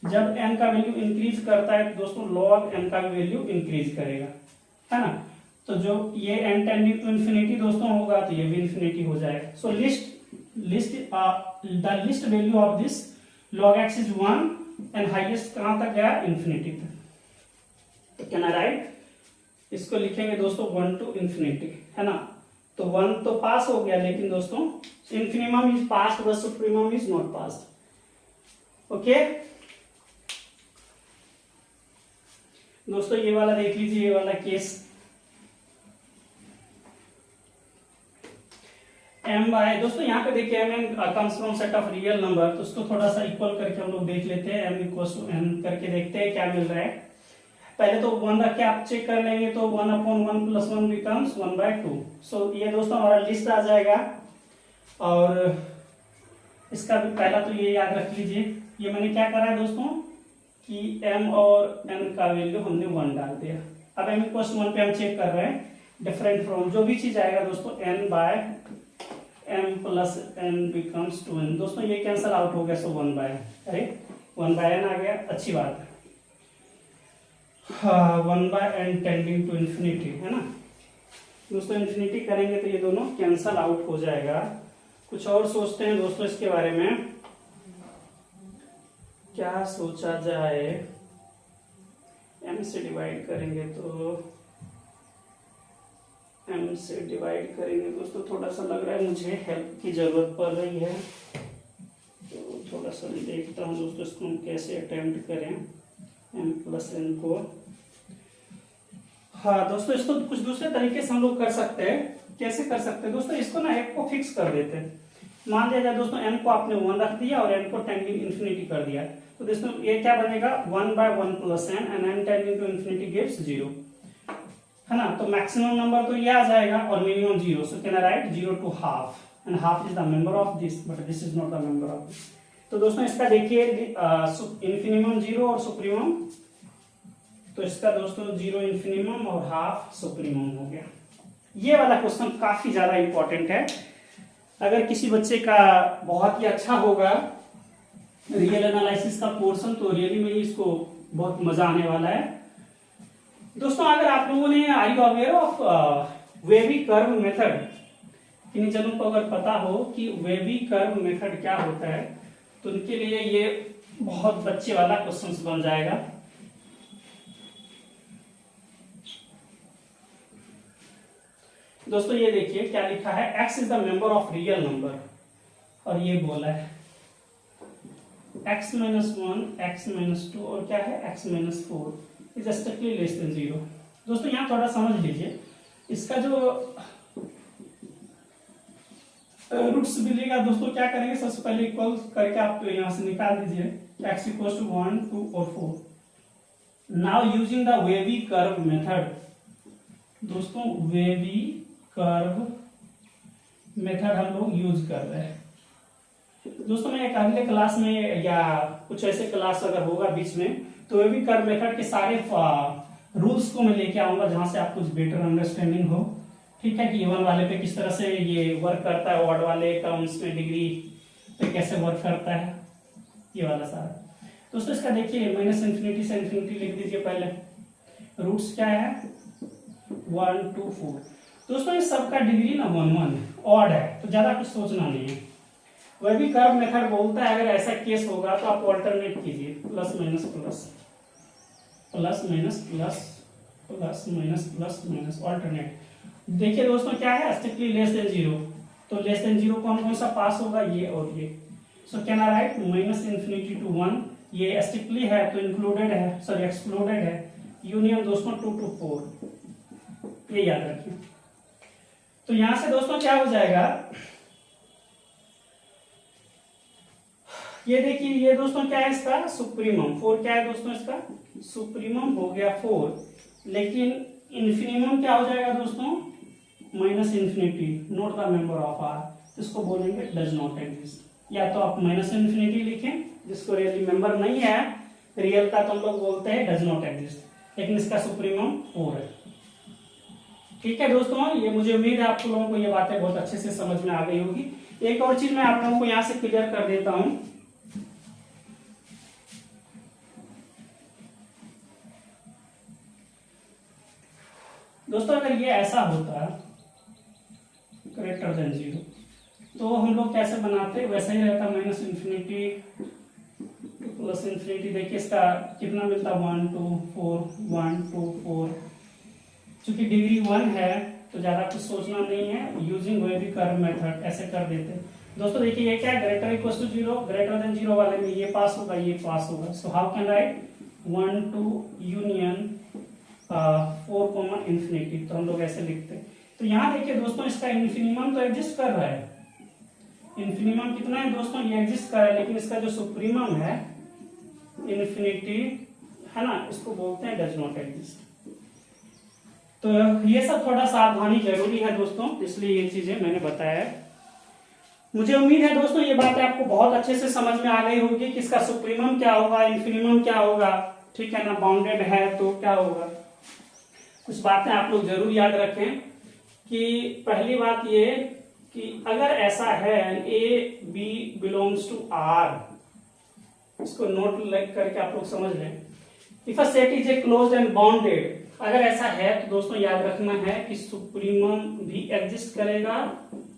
जब n का वैल्यू इंक्रीज करता है तो दोस्तों log n का भी वैल्यू इंक्रीज करेगा, है ना. तो जो ये n टेंडिंग टू इन्फिनिटी दोस्तों होगा तो ये भी इन्फिनिटी हो जाएगा. सो the least value of this log x is 1 and highest कहां तक गया, इन्फिनिटी तक. तो कैन आई राइट, इसको लिखेंगे दोस्तों 1 to इन्फिनिटी, है ना. तो 1 तो पास हो गया, लेकिन दोस्तों infimum is pass but supremum is not pass. Okay दोस्तों ये वाला देख लीजिए, ये वाला केस m बाय, दोस्तों यहाँ पे देखिए m comes from set of real number, तो उसको थोड़ा सा इक्वल करके हम लोग देख लेते हैं. m इक्वल्स टू n करके देखते हैं क्या मिल रहा है. पहले तो 1 रख के आप चेक कर लेंगे, तो 1/1 + 1 बिकम्स 1/2. सो ये दोस्तों हमारा लिस्ट आ जाएगा. और इसका भी पहला तो ये याद रख लीजिए, ये मैंने क्या करा है दोस्तों कि m और n का वैल्यू हमने 1 डाल दिया. अब m इक्वल्स टू 1 पे हम चेक कर रहे हैं, डिफरेंट फ्रॉम जो भी चीज आएगा दोस्तों n/m + n बिकम्स 2n. दोस्तों ये कैंसल आउट हो गया, सो 1/n आ गया, अच्छी बात है. 1/n टेंडिंग टू इन्फिनिटी, है ना दोस्तों. इन्फिनिटी करेंगे तो ये दोनों कैंसल आउट हो जाएगा. कुछ और सोचते हैं दोस्तों इसके बारे में, क्या सोचा जाए. m से डिवाइड करेंगे तो m से डिवाइड करेंगे दोस्तों, थोड़ा सा लग रहा है मुझे हेल्प की जरूरत पड़ रही है. तो थोड़ा सा देखता हूँ दोस्तों इसको हम कैसे अटेम्प्ट करें m + n को. हाँ दोस्तों इसको कुछ दूसरे तरीके से हम लोग कर सकते हैं. कैसे कर सकते हैं दोस्तों, इसको ना एक को फिक्स कर देते हैं. मान लिया जाए दोस्तों m को आपने 1 रख दिया और n को टेंडिंग इन्फिनिटी कर दिया, तो दोस्तों ये क्या बनेगा 1/1 + n and n tending to infinity gives 0, है ना. तो मैक्सिमम नंबर तो ये आ जाएगा और minimum 0. So can I right 0 to half, and half is the member of this, but this is not the member of this. तो दोस्तों इसका देखिए इन्फिनिमम 0 और सुप्रीमम, तो इसका दोस्तों 0 इन्फिनिमम और हाफ सुप्रीमम हो गया. ये वाला क्वेश्चन काफी ज्यादा इंपॉर्टेंट है. अगर किसी बच्चे का बहुत ही अच्छा होगा रियल एनालिसिस का पोर्शन, तो रियली में इसको बहुत मजा आने वाला है. दोस्तों अगर आप लोगों ने are you aware of wavy curve method, किन्हीं जनों को अगर पता हो कि वेवी कर्व मेथड क्या होता है तो उनके लिए ये बहुत बच्चे वाला क्वेश्चन बन जाएगा। दोस्तों ये देखिए क्या लिखा है, x is the member of real number, और ये बोला है x माइनस 1, x माइनस 2 और क्या है x minus 4 is strictly less than 0। दोस्तों यहाँ थोड़ा समझ लीजिए, इसका जो रूट्स मिलेगा दोस्तों क्या करेंगे, सबसे पहले इक्वल करके आप तो यहाँ से निकाल दीजिए x इक्वल्स टू 1, 2 और 4। Now using the wavy curve method, दोस्तों वेवी कर्व मेथड हम लोग यूज कर रहे हैं। दोस्तों मैं एक अगले क्लास में या कुछ ऐसे क्लास अगर होगा बीच में तो वेवी कर्व मेथड के सारे रूल्स को मैं लेके आऊंगा जहां से आप कुछ बेटर अंडरस्टैंडिंग हो, ठीक है, कि इवन वाले पे किस तरह से ये वर्क करता है, ऑड वाले टर्म्स में डिग्री पे कैसे वर्क करता है, ये वाला सारा। दोस्तों इसका देखिए माइनस इन्फिनिटी से इन्फिनिटी लिख दीजिए पहले, रूट्स क्या है 1, 2, 4। दोस्तों इस सब का डिग्री ना 1, 1 ऑड है तो ज्यादा कुछ सोचना नहीं है। वेवी कर्व मेथड बोलता है अगर ऐसा केस होगा तो आप ऑल्टरनेट कीजिए, plus minus plus, plus minus plus, plus minus plus minus, alternate. देखिए दोस्तों क्या है, स्ट्रिक्टली लेस देन 0, तो लेस देन 0 कौन सा पास होगा, ये और ये। So can I write minus infinity to 1, ये स्ट्रिक्टली है तो इंक्लूडेड है, सॉरी एक्सक्लूडेड है, यूनियन दोस्तों 2 to 4, ये याद रखिए। तो यहां से दोस्तों क्या हो जाएगा, ये देखिए ये दोस्तों क्या है इसका सुप्रीमम 4, क्या है दोस्तों इसका सुप्रीमम हो गया 4, लेकिन इन्फिनिमम क्या हो जाएगा दोस्तों minus infinity, not the member of R, इसको बोलेंगे डज नॉट एग्जिस्ट। या तो आप माइनस इन्फिनिटी लिखें जिसको रियली मेंबर नहीं है रियल का तो हम लोग बोलते हैं डज नॉट एग्जिस्ट, लेकिन इसका सुप्रीमम 4 है। ठीक है दोस्तों, ये मुझे उम्मीद है आप लोगों को ये बातें बहुत अच्छे से समझ में आ गई होगी। एक और चीज मैं आप लोगों को यहां से क्लियर कर देता हूं, दोस्तों अगर ये ऐसा होता ग्रेटर देन 0 तो हम लोग कैसे बनाते, वैसा ही रहता माइनस इन्फिनिटी प्लस इन्फिनिटी। देखिए इसका कितना मिलता 1, 2, 4, 1, 2, 4, चूंकि डिग्री 1 है तो ज्यादा कुछ सोचना नहीं है, यूजिंग वेवी कर्व मेथड ऐसे कर देते। दोस्तों देखिए ये क्या है, greater equal to 0, greater than 0 वाले में ये पास होगा ये पास होगा, so how can write 1, 2 union 4 common infinity, तो हम लोग ऐसे लिखते हैं। तो यहाँ देखिए दोस्तों इसका इन्फिनिमम तो एग्जिस्ट कर रहा है, इन्फिनिमम कितना है दोस्तों ये एग्जिस्ट कर रहा है, लेकिन इसका जो सुप्रीमम है इन्फिनिटी है ना, इसको बोलते हैं डज नॉट एग्जिस्ट। तो ये सब थोड़ा सावधानी जरूरी है दोस्तों, इसलिए ये चीजें मैंने बताया है। मुझे उम्मीद है दोस्तों ये बातें आपको बहुत अच्छे से समझ में आ गई होगी कि इसका सुप्रीमम क्या होगा, इन्फिनिमम क्या होगा, ठीक है ना, बाउंडेड है तो क्या होगा। कुछ बातें आप लोग जरूर याद रखें कि पहली बात ये कि अगर ऐसा है A B belongs to R, इसको नोट लाइक करके आप लोग समझ लें। If a set is a closed and bounded, अगर ऐसा है तो दोस्तों याद रखना है कि सुप्रीमम भी एग्जिस्ट करेगा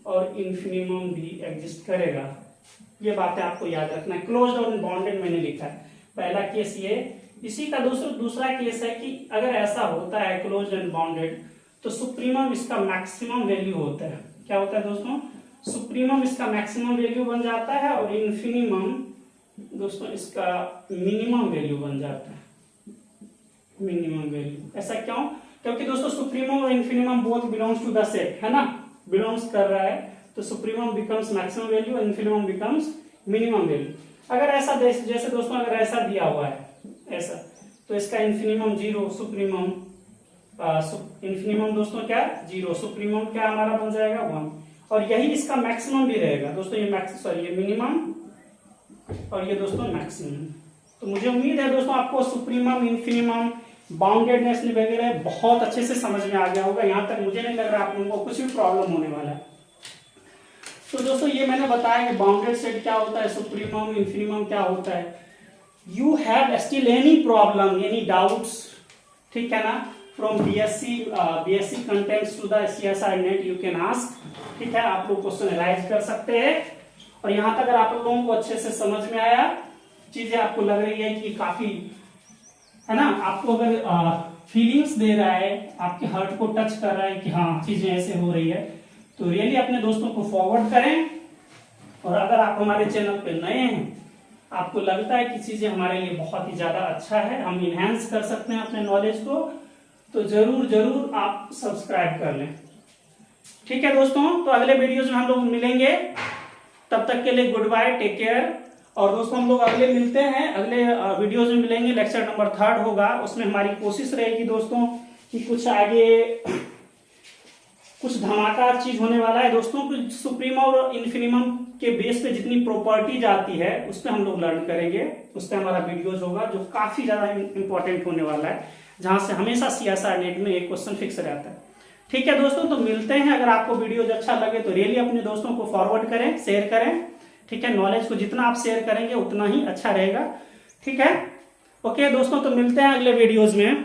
और इन्फिनिमम भी एग्जिस्ट करेगा, ये बातें आपको याद रखना है। क्लोज्ड और बाउंडेड मैंने लिखा है, पहला केस ये। इसी का दूसरा केस है कि अगर ऐसा होता है क्लोज्ड एंड बाउंडेड तो सुप्रीमम इसका मैक्सिमम वैल्यू होता है, क्या होता है दोस्तों, सुप्रीमम इसका मैक्सिमम वैल्यू बन जाता है और इन्फिनिमम दोस्तों इसका मिनिमम वैल्यू बन जाता है, मिनिमम वैल्यू। ऐसा क्यों, क्योंकि दोस्तों सुप्रीमम और infimum both belongs to the set, है ना, बिलोंग्स कर रहा है, तो supremum becomes maximum value, infimum becomes minimum value. अगर ऐसा जैसे दोस्तों अगर ऐसा दिया हुआ है ऐसा, तो इसका इन्फिनिमम 0, सुप्रीमम इन्फिनिमम दोस्तों क्या 0, सुप्रीमम क्या हमारा बन जाएगा 1, और यही इसका मैक्सिमम भी रहेगा दोस्तों, ये मिनिमम और ये दोस्तों मैक्सिमम। तो मुझे उम्मीद है दोस्तों आपको सुप्रीमम, इन्फिनिमम, बाउंडेडनेस वगैरह बहुत अच्छे से समझ में आ गया होगा। यहाँ तक मुझे नहीं लग रहा आप लोगों को कुछ भी प्रॉब्लम होने वाला है। तो दोस्तों ये मैंने बताया कि बाउंडेड सेट क्या होता है, सुप्रीमम, इन्फिनिमम क्या होता है। You have still any problem, any doubts, ठीक है ना, from BSc contents to the CSR NET you can ask. ठीक है, आप लोग क्वेश्चन एनालाइज कर सकते हैं। और यहाँ तक अगर आप लोगों को अच्छे से समझ में आया, चीजें आपको लग रही है कि काफी, है ना, आपको अगर फीलिंग्स दे रहा है, आपके हार्ट को टच कर रहा है कि हाँ चीजें ऐसे हो रही है, तो रियली अपने दोस्तों को फॉरवर्ड करें। और अगर आप हमारे चैनल पे नए हैं, आपको लगता है कि चीजें हमारे लिए बहुत ही ज्यादा अच्छा है, हम इनहेंस कर सकते हैं अपने नॉलेज को, तो जरूर जरूर आप सब्सक्राइब कर लें। ठीक है दोस्तों, तो अगले वीडियोज में हम लोग मिलेंगे, तब तक के लिए गुड बाय, टेक केयर। और दोस्तों हम लोग अगले मिलते हैं, अगले वीडियोज में मिलेंगे, लेक्चर नंबर 3 होगा। उसमें हमारी कोशिश रहेगी दोस्तों कि कुछ आगे कुछ धमाका चीज होने वाला है दोस्तों। कुछ सुप्रीम और इन्फिनिमम के बेस पे जितनी प्रॉपर्टीज आती है उस पर हम लोग लर्न करेंगे, उस पर हमारा वीडियोज होगा जो काफी ज्यादा इंपॉर्टेंट होने वाला है, जहां से हमेशा CSR नेट में एक क्वेश्चन फिक्स रहता है। ठीक है दोस्तों, तो मिलते हैं। अगर आपको वीडियोज अच्छा लगे तो रियली अपने दोस्तों को फॉरवर्ड करें, शेयर करें। ठीक है, नॉलेज को जितना आप शेयर करेंगे उतना ही अच्छा रहेगा। ठीक है, ओके दोस्तों, तो मिलते हैं अगले वीडियोज में।